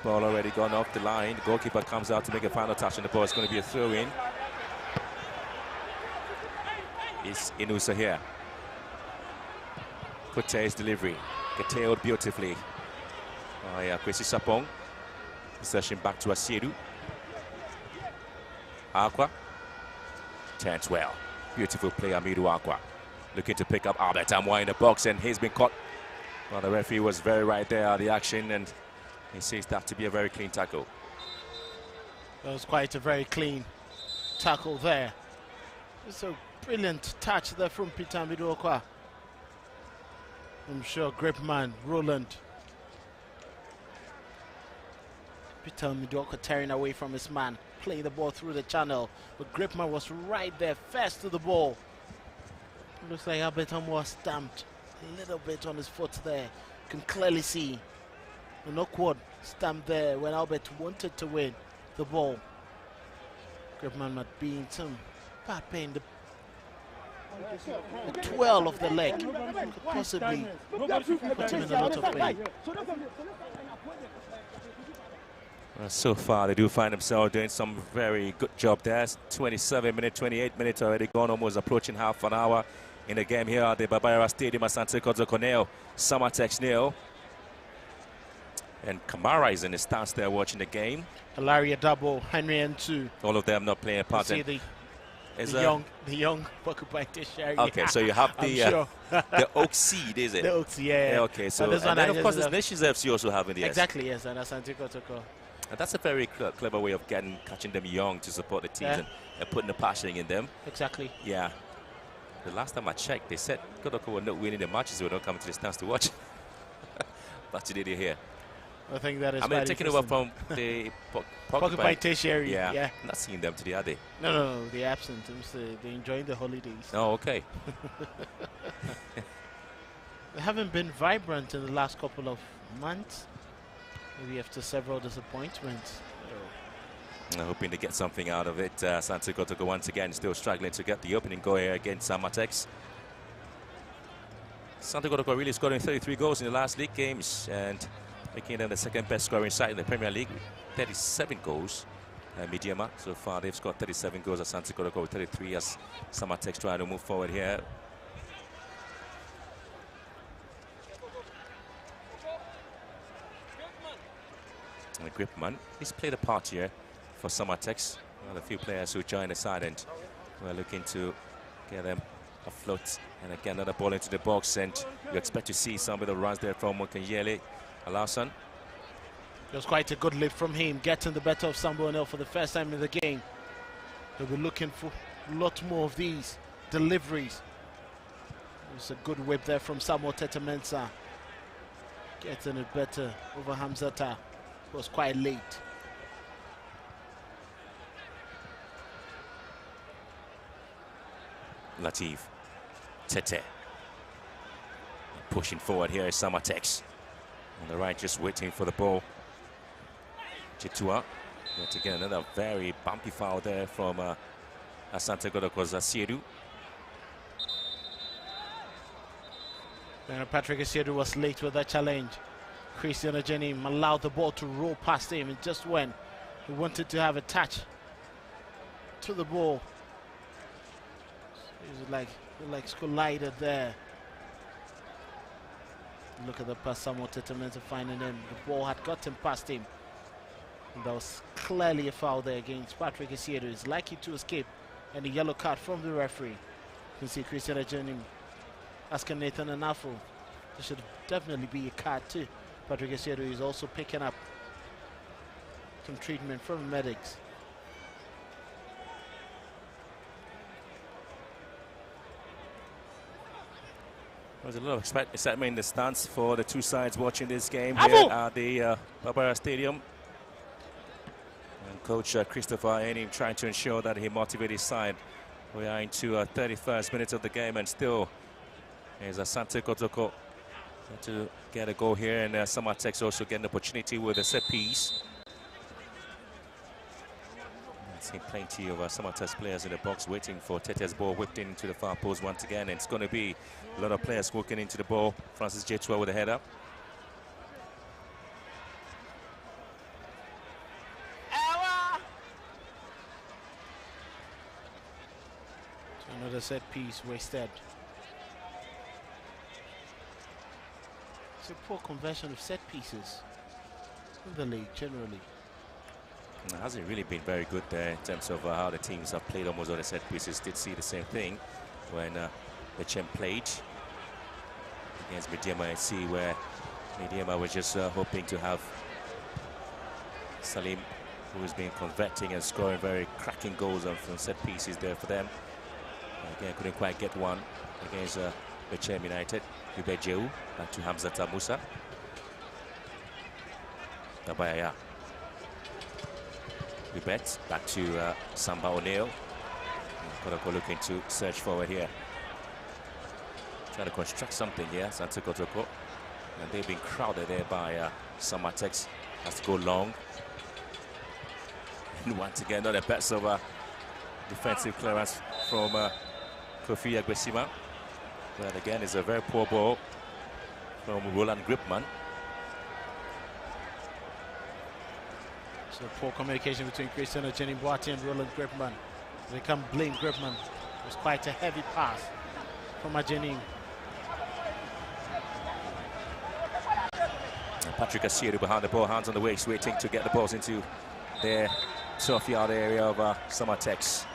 Ball already gone off the line. The goalkeeper comes out to make a final touch on the ball. It's going to be a throw-in. It's Inusa here. Kute's delivery. Detailed beautifully. Oh yeah, Kwesi Sapong. Possession back to Asiedu. Aqua. Turns well. Beautiful play, Amidu Aqua. Looking to pick up Albert Amwa in the box, and he's been caught. Well, the referee was very right there at the action, and he says that to be a very clean tackle. That was quite a very clean tackle there. It's a brilliant touch there from Peter Amidu Aqua. I'm sure great man Roland Peter Midoko tearing away from his man, playing the ball through the channel, but Gripman was right there, first to the ball. Looks like Albert was stamped a little bit on his foot there. You can clearly see an awkward stamp there when Albert wanted to win the ball. Gripman might be in some bad pain. The twirl of the leg could possibly put him in a lot of pain. Well, so far, they do find themselves doing some very good job there. 27 minutes, 28 minutes already gone, almost approaching half an hour in the game here at the Babayara Stadium. Asante Kotoko nil, Samartex nil. And Kamara is in the stance there watching the game. Hilaria double, Henry and 2. All of them not playing a part. See the young Porcupine Tertiary. Okay, so you have the sure. the Oak Seed, is it? The Oak Seed, yeah. Okay, so and then of course there's Nations FC also having the exactly, yes, and Asante Kotoko. And that's a very clever way of catching them young to support the teams and putting the passion in them. Exactly. Yeah. The last time I checked, they said Kotoko were not winning the matches, they were not coming to the stands to watch. But today they're here. I think that is. I mean, taking over from the Porcupine Tertiary. Yeah. Not seeing them today, are they? No, they're absent. They're enjoying the holidays. Oh, okay. They haven't been vibrant in the last couple of months. Maybe after several disappointments. I'm hoping to get something out of it. Asante Kotoko once again still struggling to get the opening goal here against Samartex. Asante Kotoko really scoring 33 goals in the last league games and making them the second best scoring side in the Premier League with 37 goals. Mediama, so far they've scored 37 goals. Asante Kotoko with 33 as Samartex trying to move forward here. And Gripman, he's played a part here for Samartex. Well, a few players who joined the side and we're looking to get them afloat. And again, another ball into the box, and you expect to see some of the runs there from Mokanyele Alasan. It was quite a good lift from him, getting the better of Sambo O'Neill for the first time in the game. They'll be looking for a lot more of these deliveries. It's a good whip there from Samuel Tetamensa. Getting it better over Hamzata. It was quite late. Latif, Tete. Pushing forward here is Samartex. On the right, just waiting for the ball. Chitua. Yet again, another very bumpy foul there from Asante Kotoko's Asiedu. Patrick Asiedu was late with that challenge. Christian Ajenim allowed the ball to roll past him, and just when he wanted to have a touch to the ball, it was like collided there. Look at the pass, Samuel Tetamensa finding him. The ball had gotten past him. And that was clearly a foul there against Patrick Asiedu. He's likely to escape, and a yellow card from the referee. You can see Christian Ajenim asking Nathan Anafo. There should definitely be a card too. Patrick Asiedu is also picking up some treatment from medics. There's a lot of excitement in the stands for the two sides watching this game here at the Babara Stadium. And Coach Christopher Enim trying to ensure that he motivates his side. We are into 31st minute of the game, and still there's Asante Kotoko to get a goal here, and Samartex also getting an opportunity with a set piece. I see plenty of Samartex players in the box waiting for Tete's ball whipped into the far post once again, and it's going to be a lot of players walking into the ball. Francis Jetua with a header. Another set piece wasted. It's a poor conversion of set pieces in the league generally. It hasn't really been very good there in terms of how the teams have played almost all the set pieces. Did see the same thing when the champ played against Mediama SC, where Mediama was just hoping to have Salim, who has been converting and scoring very cracking goals from set pieces there for them. Again, couldn't quite get one against Bechem United. Ubejeu back to Hamzata Musa. Nabaya Ubet back to Samba O'Neill. Kotoko looking to search forward here. Trying to construct something here, Asante Kotoko. And they've been crowded there by Samartex. Has to go long. And once again, not the best of defensive clearance from Kofi Agbesima. But again, it's a very poor ball from Roland Gripman. So poor communication between Christian Boateng and Roland Gripman. They can't blame Gripman. It was quite a heavy pass from Ajeni. Patrick Asiedu behind the ball, hands on the waist, waiting to get the balls into their tough yard area of Samartex.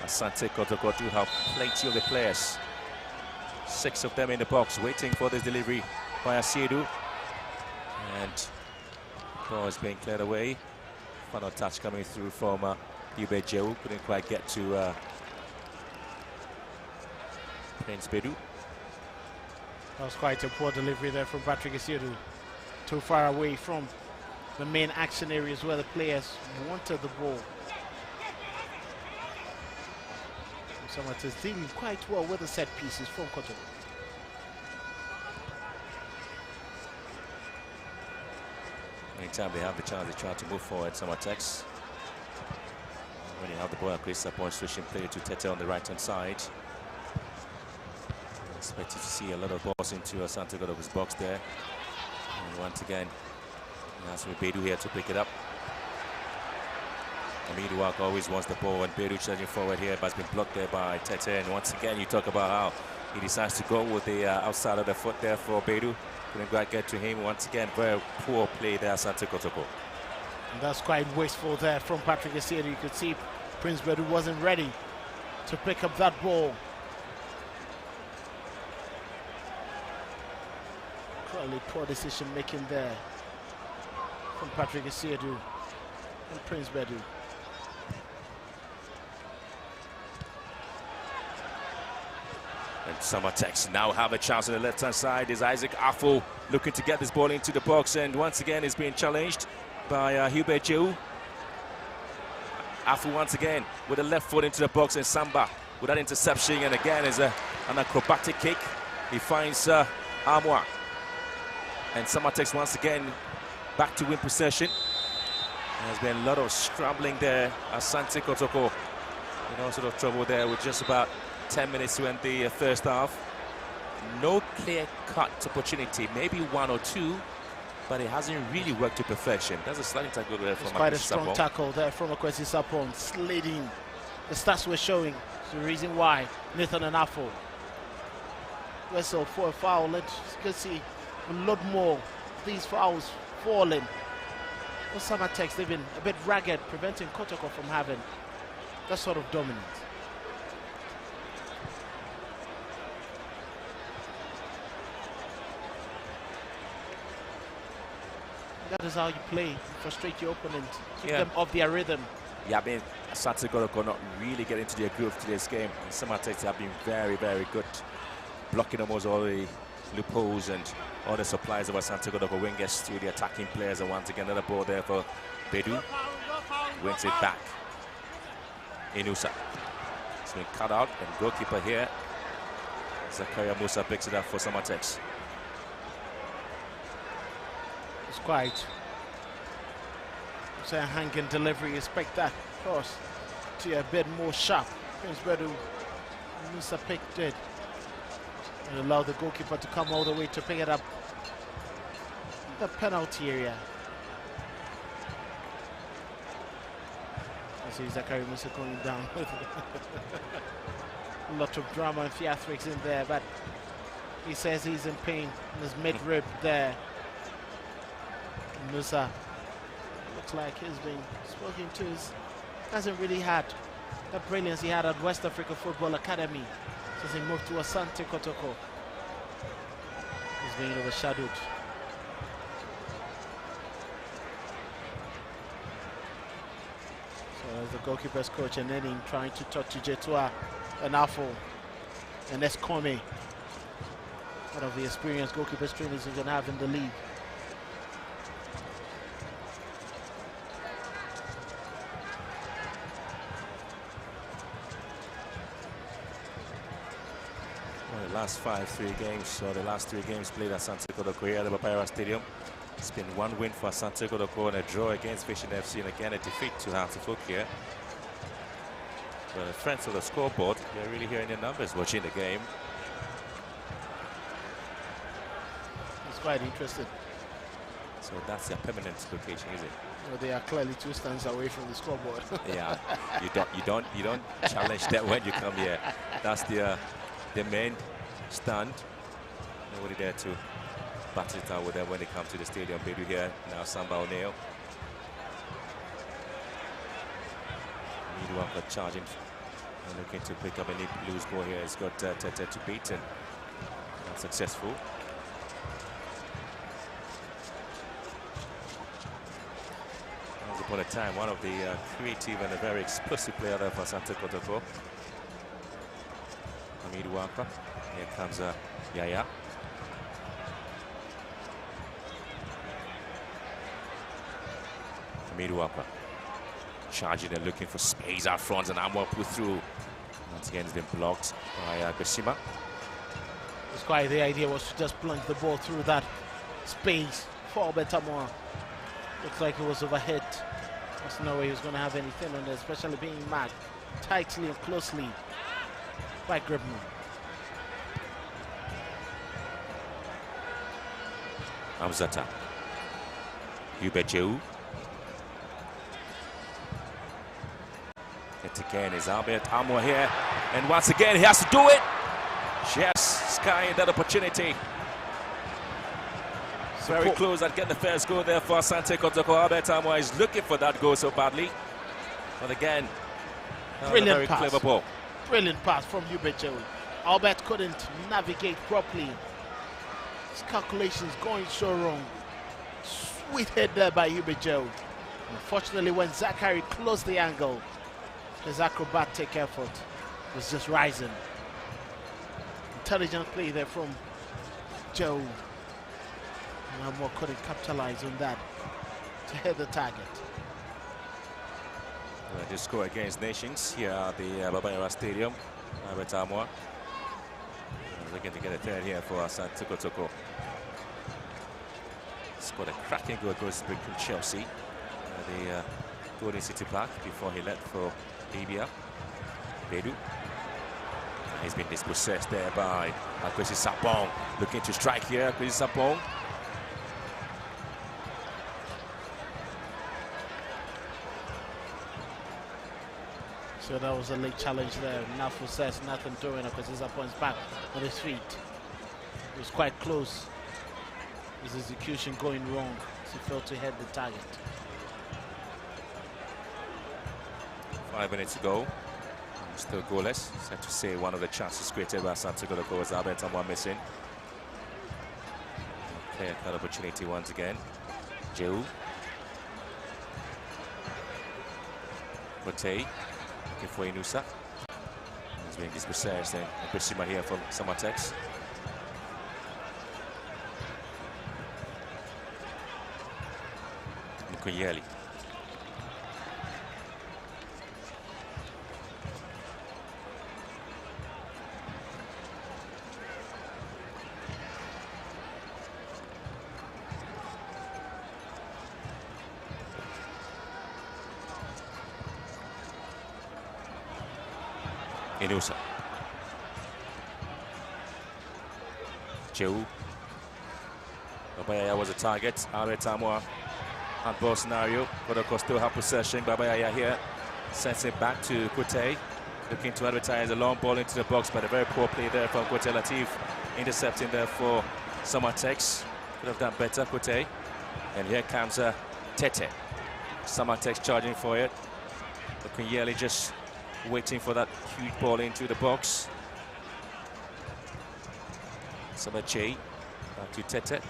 Asante Kotoko do have plenty of the players. 6 of them in the box, waiting for this delivery by Asiedu. And ball is being cleared away. Final touch coming through from Hubert Jehu. Couldn't quite get to Prince Bedu. That was quite a poor delivery there from Patrick Asiedu. Too far away from the main action areas where the players wanted the ball. Samartex dealing quite well with the set pieces from Kotoko. Anytime they have the chance, they try to move forward. Samartex. When you have the ball at Chris Sapon, switching play to Tete on the right-hand side. Expected to see a lot of balls into Asante Kotoko's box there. And once again, that's with Bedu here to pick it up. Amiduak always wants the ball, and Bedu charging forward here, but has been blocked there by Tete. And once again, you talk about how he decides to go with the outside of the foot there for Bedu. Couldn't quite get to him. Once again, very poor play there, Asante Kotoko. And that's quite wasteful there from Patrick Asiedu. You could see Prince Bedu wasn't ready to pick up that ball. Probably poor decision making there from Patrick Asiedu and Prince Bedu. And Samartex now have a chance on the left-hand side. Is Isaac Afo looking to get this ball into the box, and once again is being challenged by Hubert Jehu. Afo once again with a left foot into the box, and Samba with that interception, and again is an acrobatic kick. He finds Amwa. And Samartex once again back to win possession. There's been a lot of scrambling there. Asante Kotoko in all sort of trouble there with just about 10 minutes to end the first half. No clear-cut opportunity, maybe 1 or 2, but it hasn't really worked to perfection. That's a sliding tackle there from quite a strong tackle there from Akwesi Sapon, sliding. The stats were showing the reason why Nathan and Afo whistle for a foul. Let's see a lot more of these fouls falling. For Samartex, they've been a bit ragged, preventing Kotoko from having that sort of dominance. That is how you play, frustrate your opponent, keep them off their rhythm. Yeah, I mean, Asante Kotoko not really getting into their groove to this game. And Samartex have been very, very good, blocking almost all the loopholes and all the supplies of Asante Kotoko wingers to the attacking players. And once again, another ball there for Bedu. Wins it back. Inusa. It's been cut out, and goalkeeper here, Zakaria Musa, picks it up for Samartex. It's quite a hanging delivery. Expect that cross to be a bit more sharp. Prince Bedu, Musa picked it and allowed the goalkeeper to come all the way to pick it up. The penalty area. I see Zakaria Musa going down with a lot of drama and theatrics in there, but he says he's in pain in his mid-rib there. Musa looks like he's been spoken to. Hasn't really had that brilliance he had at West Africa Football Academy since he moved to Asante Kotoko. He's being overshadowed. So as the goalkeeper's coach and then trying to talk to Jetua and Afo and Escome, one of the experienced goalkeepers trainers you can have in the league. last 3 games, or the last 3 games played at Asante Kotoko here at the Papayara Stadium. It's been 1 win for Asante Kotoko and a draw against Fishing FC, and again a defeat to Hearts of Oak here. But the friends of the scoreboard, you're really hearing the numbers watching the game. It's quite interesting. So that's their permanent location, is it? Well, they are clearly 2 stands away from the scoreboard. Yeah, you don't challenge that when you come here. That's the main stand. Nobody there to battle it out with them when they come to the stadium. Bedu here now, Samba O'Neill. Midwalker charging and looking to pick up any loose ball here. He's got Tete to beat and not successful. Once upon a time, one of the creative and a very explosive player there for Asante Kotoko. Midwalker. Here comes Yaya. Midwalker. Charging and looking for space out front, and Amwa put through. Once again, it's been blocked by Beshima. It's quite the idea was to just plunge the ball through that space for Betamore. Looks like it was overhit. There's no way he was going to have anything on there, especially being marked tightly and closely by Gribman. Amzata. Ubejeu. It again is Albert Amwa here, and once again he has to do it. Yes, Sky that opportunity. Very close at getting the first goal there for Asante Kotoko. Albert Amwa is looking for that goal so badly, but again, brilliant very pass. clever ball. Brilliant pass from Ubejeu. Albert couldn't navigate properly. His calculations going so wrong. Sweet head there by Ubejeu. Unfortunately, when Zachary closed the angle, his acrobatic effort was just rising. Intelligent play there from Joe. And Amwa couldn't capitalize on that to hit the target. They score against Nations here at the Papayara Stadium. Albert Amwa looking to get a third here for Asante Kotoko. Scored a cracking goal against Chelsea. The Golden City Park before he left for Libya. Bedu. He's been dispossessed there by Kwesi Sapong. Looking to strike here, Kwesi Sapong. So that was a late challenge there. Nafu says nothing doing because his opponent's back on his feet. It was quite close. His execution going wrong as he failed to hit the target. 5 minutes ago, still goalless. Sad to say one of the chances created by Asante Kotoko was Albert Amwa missing. Clear cut opportunity once again. Jeu. Kote. Looking for Inusa. He's being dispossessed, and Beshima here from Samartex. Mukoyeli. Inusa. Jeu. Babayaya was a target. Albert Amwa handball scenario. Kotoko still have possession. Babayaya here sends it back to Kote. Looking to advertise a long ball into the box, but a very poor play there from Kote Latif. Intercepting there for Samartex. Could have done better, Kote. And here comes Tete. Samartex charging for it. Okunyeli just waiting for that huge ball into the box. Samache back to Tete.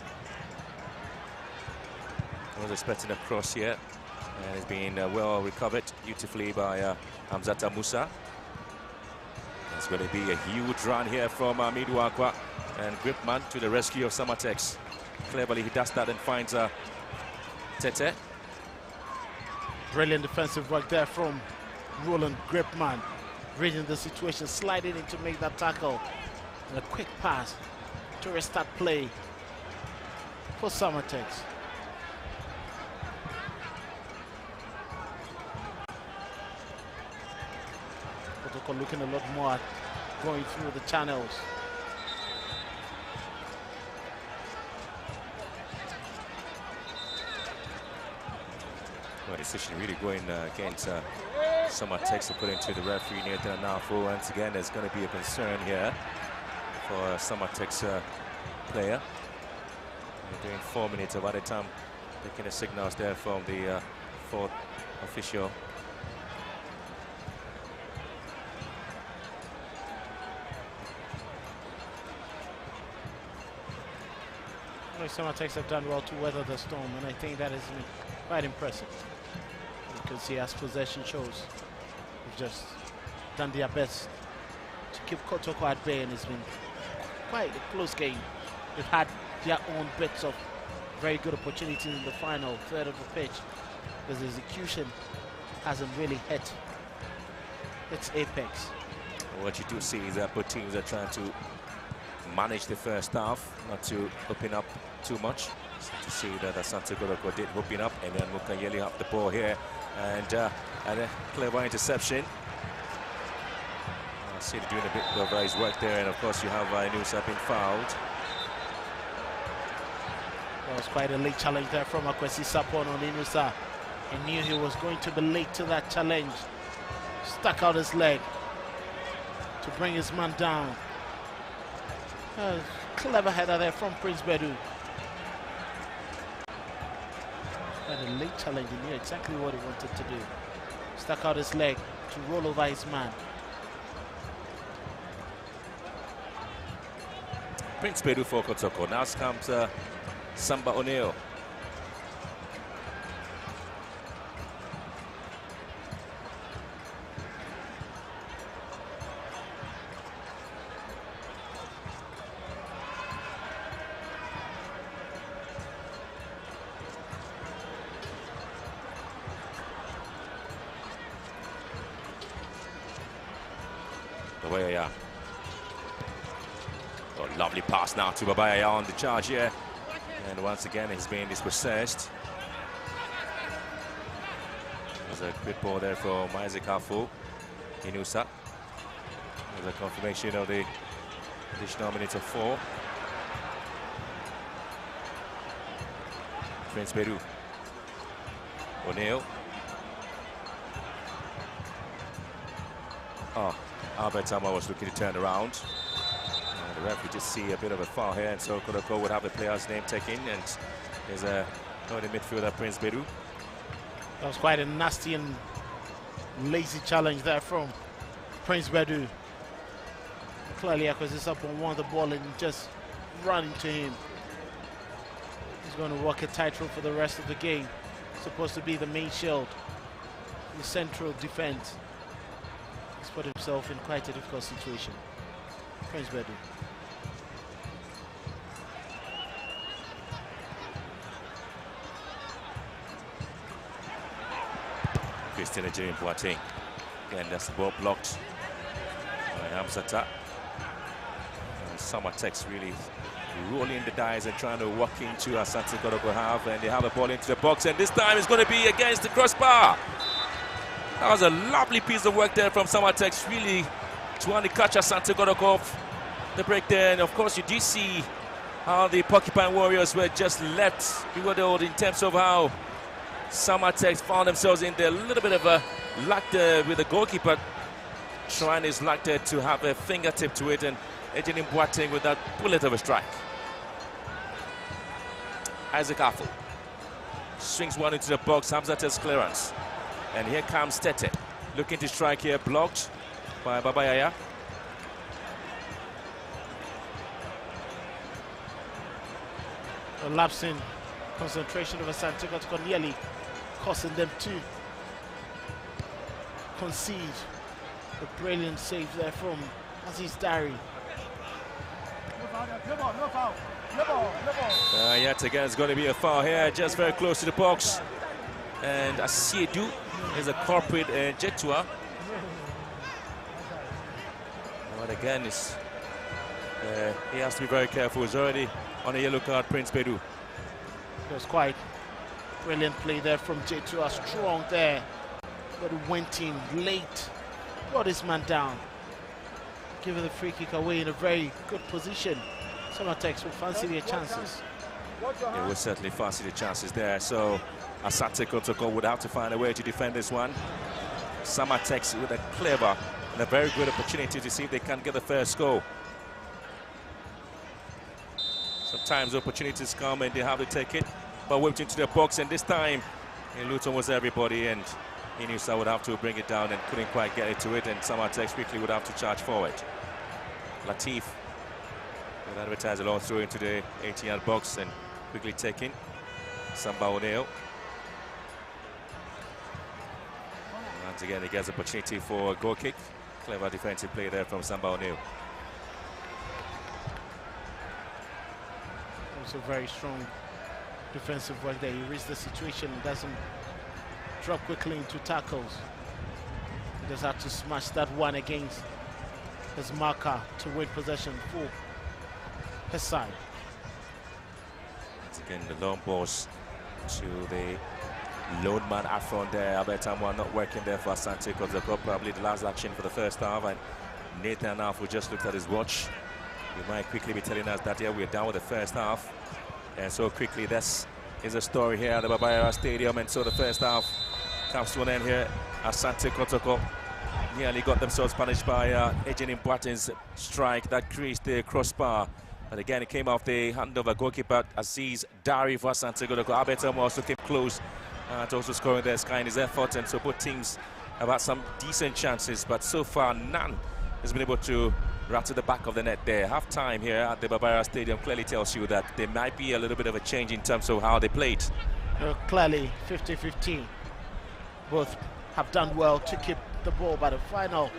I was expecting a cross here, and it's been well recovered beautifully by Hamzata Musa. It's going to be a huge run here from Midwakwa, and Gripman to the rescue of Samartex. Cleverly he does that and finds Tete. Brilliant defensive work there from Roland Gripman, reading the situation, sliding in to make that tackle. A quick pass to restart play for Samartex. Kotoko looking a lot more at going through the channels. Well, decision really going against Samartex according to the referee Nathan Anafo. Once again, there's going to be a concern here for Samartex player. We're doing 4 minutes by the time taking the signals there from the fourth official. Samartex have done well to weather the storm, and I think that has been quite impressive. You can see as possession shows, they've just done their best to keep Kotoko at bay, and it's been quite a close game. They've had their own bits of very good opportunities in the final third of the pitch, but the execution hasn't really hit its apex. What you do see is that both teams are trying to manage the first half, not to open up too much. So to see that Asante Kotoko did open up, and then Mukayeli have the ball here, and a clever interception. I see they're doing a bit of his work there, and of course you have Inusa being fouled. That was quite a late challenge there from Akwesi Sapon on Inusa. He knew he was going to be late to that challenge. Stuck out his leg to bring his man down. Clever header there from Prince Bedu. Had a late challenge, he knew exactly what he wanted to do. Stuck out his leg to roll over his man. Prince Bedu for Kotoko. Now comes Samba O'Neill. Babayaya. Oh, lovely pass now to Babayaya on the charge here. And once again, he's being dispossessed. There's a good ball there from Isaac Afu. Inusa. There's a confirmation of the additional minutes of 4. Prince Bedu. O'Neill. Oh, Albert Tama was looking to turn around. The referee did see a bit of a foul here, and so Kotoko would have the player's name taken, and there's a the midfielder, Prince Bedu. That was quite a nasty and lazy challenge there from Prince Bedu. Clearly, Akwesi Sapon won the ball and just ran into him. He's going to walk a tightrope for the rest of the game. Supposed to be the main shield, the central defense. He's put himself in quite a difficult situation. Prince Bedu. Christian Ejim Boateng. Again, that's the ball blocked by Hamzata. Samartex really rolling the dice and trying to walk into Asante Kotoko half, and they have a ball into the box, and this time it's going to be against the crossbar. That was a lovely piece of work there from Samartex, really trying to catch Asante Kotoko off the break there. And of course you do see how the Porcupine Warriors were just left bewildered in terms of how Samartex found themselves in there. A little bit of a luck there with the goalkeeper trying his luck there to have a fingertip to it, and Ejim Boateng with that bullet of a strike. Isaac Afu swings one into the box. Hamzata's clearance, and here comes Tete looking to strike here, blocked by Babayaya. A lapse in concentration of Asante Kotoko nearly causing them to concede. A brilliant save there from Aziz Dari. Yet again, it's going to be a foul here, just very close to the box. And Asiedu is a corporate Jetua. But again, it's He has to be very careful. He's already on a yellow card, Prince Bedu. It was quite brilliant play there from J2. Strong there, but it went in late. Brought his man down. Giving the free kick away in a very good position. Samartex will fancy their chances. They will certainly fancy the chances there. So Asante Kotoko would have to find a way to defend this one. Samartex with a clever and a very good opportunity to see if they can get the first goal. Sometimes opportunities come and they have to take it, but whipped into the box, and this time Luton was everybody, and he knew so would have to bring it down and couldn't quite get it to it, and Samartex quickly would have to charge forward. Latif will advertise a long throw into the 18-yard box and quickly taken. Samba O'Neill. Once again, he gets opportunity for a goal kick. Clever defensive play there from Samba O'Neill. Also very strong defensive work there. He reads the situation and doesn't drop quickly into tackles. He just had to smash that one against his marker to win possession for his side. Once again, the long balls to the lone man out front there. Abetamwa not working there for Asante Kotoko. Probably the last action for the first half, and Nathan Afu just looked at his watch. He might quickly be telling us that, yeah, we're down with the first half. And so quickly, this is a story here at the Babayara Stadium. And so the first half comes to an end here. Asante Kotoko nearly got themselves punished by Ejin Mbwatin's strike that creased the crossbar. But again, it came off the hand of a goalkeeper, Aziz Dari, for Asante Kotoko. Abetam also came close to also scoring their sky in his effort. And so both teams have had some decent chances, but so far none has been able to right to the back of the net there. Half time here at the Babayara Stadium clearly tells you that there might be a little bit of a change in terms of how they played. Clearly 50-50. Both have done well to keep the ball, but the final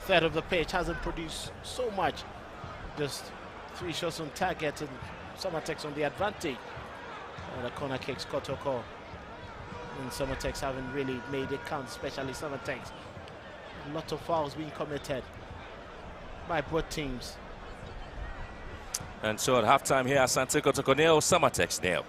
third of the pitch hasn't produced so much. Just 3 shots on target and Samartex on the advantage. The corner kicks Kotoko, and Samartex haven't really made it count, especially Samartex. A lot of fouls being committed by both teams. And so at halftime here, Asante Kotoko nil, Samartex nil.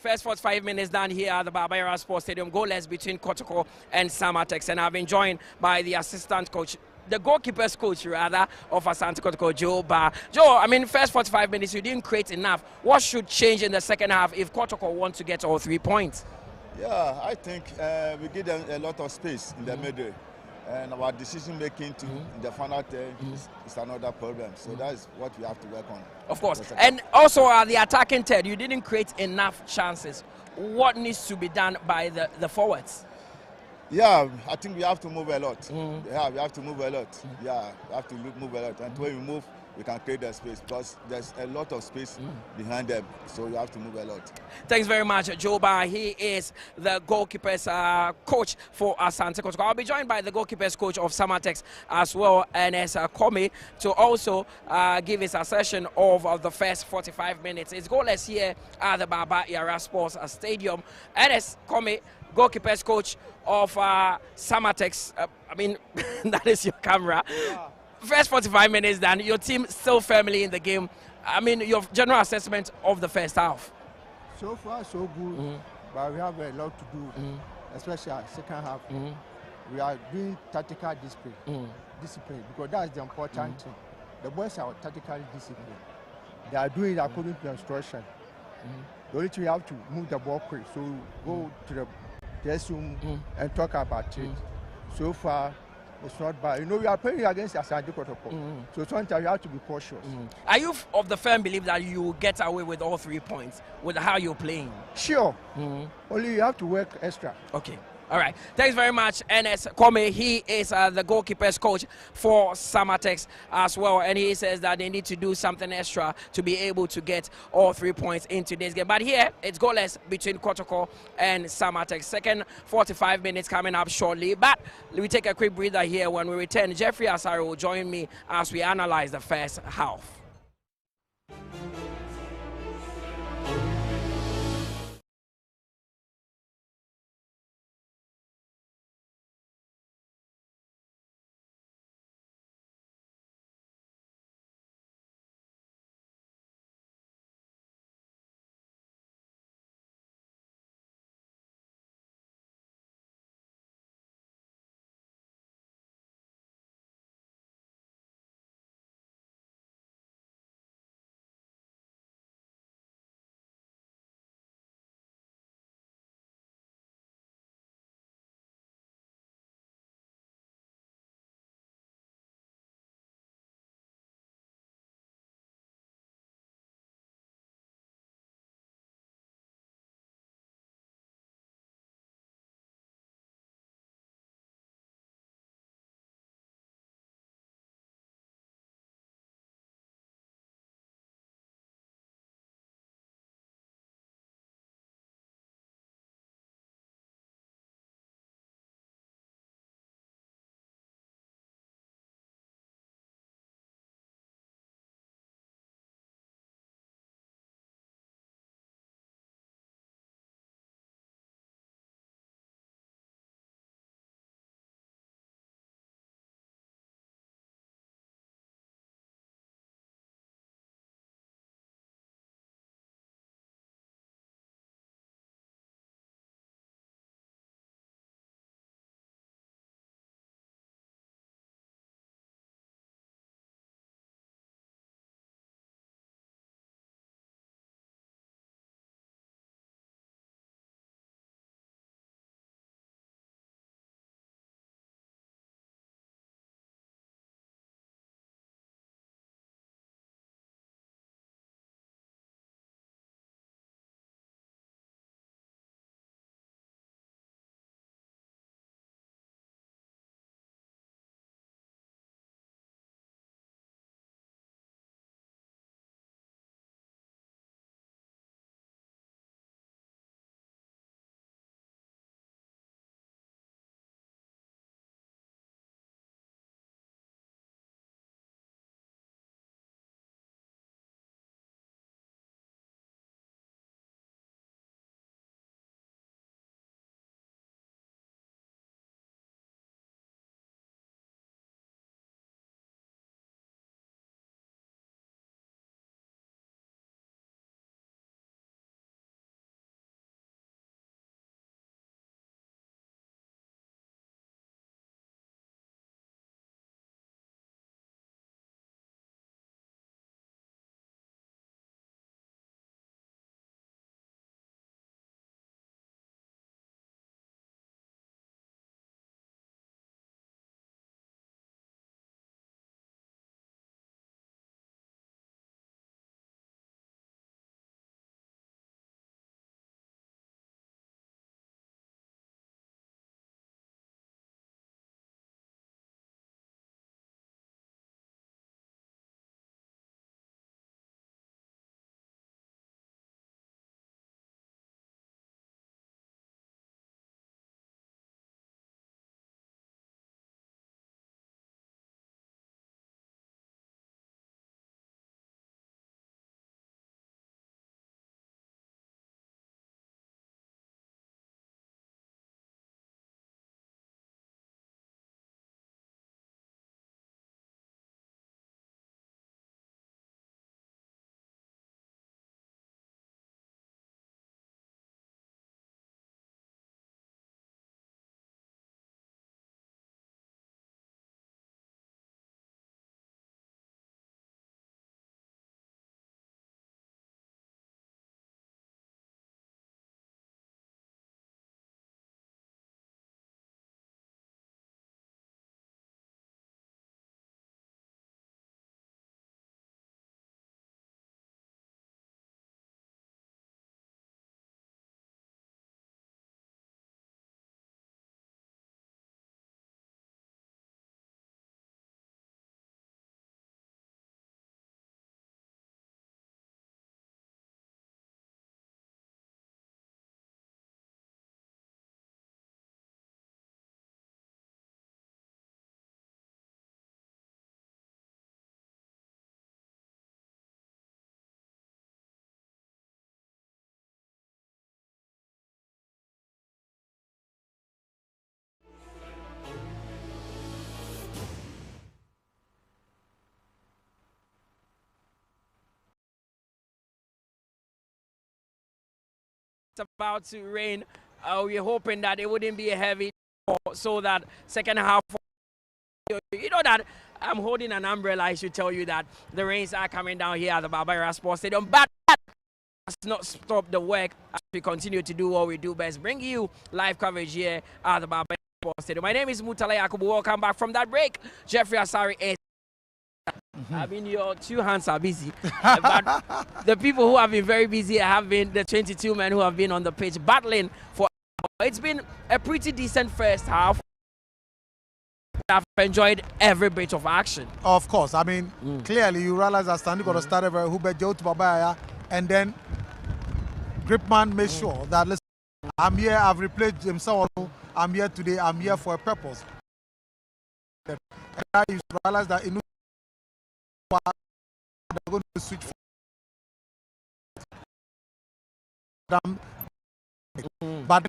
First 45 minutes down here at the Babayara Sports Stadium, goalless between Kotoko and Samartex, and I've been joined by the assistant coach, the goalkeeper's coach rather, of Asante Kotoko, Joe Ba. Joe, I mean, first 45 minutes, you didn't create enough. What should change in the second half if Kotoko wants to get all 3 points? Yeah, I think we give them a lot of space in the middle. And our decision making in the final third is another problem. So that is what we have to work on. Of course. And also the attacking third, you didn't create enough chances. What needs to be done by the forwards? Yeah, I think we have to move a lot. Yeah, we have to move a lot. Yeah, we have to move a lot. And when we move, we can create the space because there's a lot of space behind them. So you have to move a lot. Thanks very much, Joba. He is the goalkeeper's coach for Asante Kotoko. I'll be joined by the goalkeeper's coach of Samartex as well, Ernest Komi, to also give his assessment of the first 45 minutes. It's goalless here at the Babayara Sports Stadium. Ernest Komi, goalkeeper's coach of Samartex. I mean, that is your camera. Yeah. First 45 minutes done, your team still firmly in the game. I mean, your general assessment of the first half? So far, so good, but we have a lot to do, especially second half. We are doing tactical discipline, because that's the important thing. The boys are tactically disciplined. They are doing it according to instruction. The only thing we have to move the ball quick, so go to the dressing room and talk about it. So far, it's not bad. You know, we are playing against Asante Kotoko. So sometimes you have to be cautious. Are you of the firm belief that you will get away with all 3 points with how you're playing? Sure. Only you have to work extra. Okay. All right. Thanks very much, NS Kwame. He is the goalkeepers coach for Samartex as well. And he says that they need to do something extra to be able to get all 3 points in today's game. But here, it's goalless between Kotoko and Samartex. Second 45 minutes coming up shortly. But we take a quick breather here. When we return, Jeffrey Asari will join me as we analyze the first half. about to rain. We're hoping that it wouldn't be a heavy, so that second half. You know that I'm holding an umbrella. I should tell you that the rains are coming down here at the Barbara Sports Stadium, but that does not stop the work as we continue to do what we do best, bring you live coverage here at the Barbara Sports Stadium. My name is Mutala Yakubu. Welcome back from that break. Jeffrey Asari is. I mean, your two hands are busy, but the people who have been very busy have been the 22 men who have been on the pitch battling for. It's been a pretty decent first half. I've enjoyed every bit of action. Of course, I mean, clearly you realize that Asante Kotoko started very Hubert Joe to Babaya, and then Gripman made sure that, listen, I'm here, I've replayed James Sawalo, I'm here today, I'm here for a purpose. And you realize that in they're going to switch but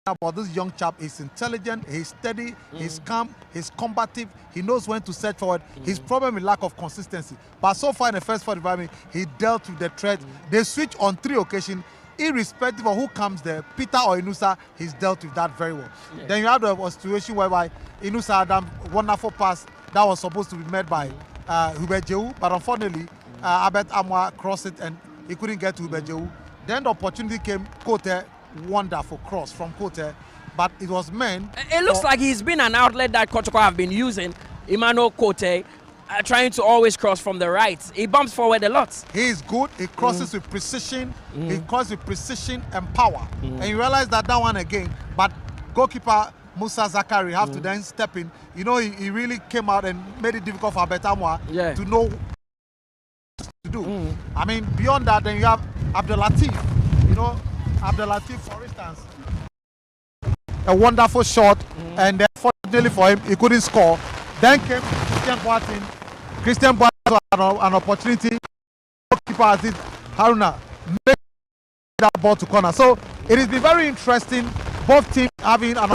about this young chap is intelligent, he's steady, he's calm, he's combative, he knows when to search forward. His problem is lack of consistency. But so far in the first 45 minutes, he dealt with the threat. They switch on 3 occasions, irrespective of who comes there, Peter or Inusa, he's dealt with that very well. Yeah. Then you have the situation whereby Inusa had a wonderful pass that was supposed to be made by Hubert Jehu, but unfortunately, Abed Amwa crossed it and he couldn't get to Hubert Jehu. Then the opportunity came, Kote, wonderful cross from Kote, but it was meant. It looks like he's been an outlet that Kotoko have been using. Emmanuel Kote, trying to always cross from the right. He bumps forward a lot. He is good. He crosses with precision. He crosses with precision and power. And you realize that one again. But goalkeeper Musa Zakari have to then step in. You know, he really came out and made it difficult for Betamwa to know what to do. I mean, beyond that, then you have Abdel Latif. You know, Abdel Latif, for instance, a wonderful shot, and then fortunately for him, he couldn't score. Then came Christian Boateng. Christian Boateng had an opportunity. Keeper Aziz Haruna made that ball to corner. So it has been very interesting. Both teams having an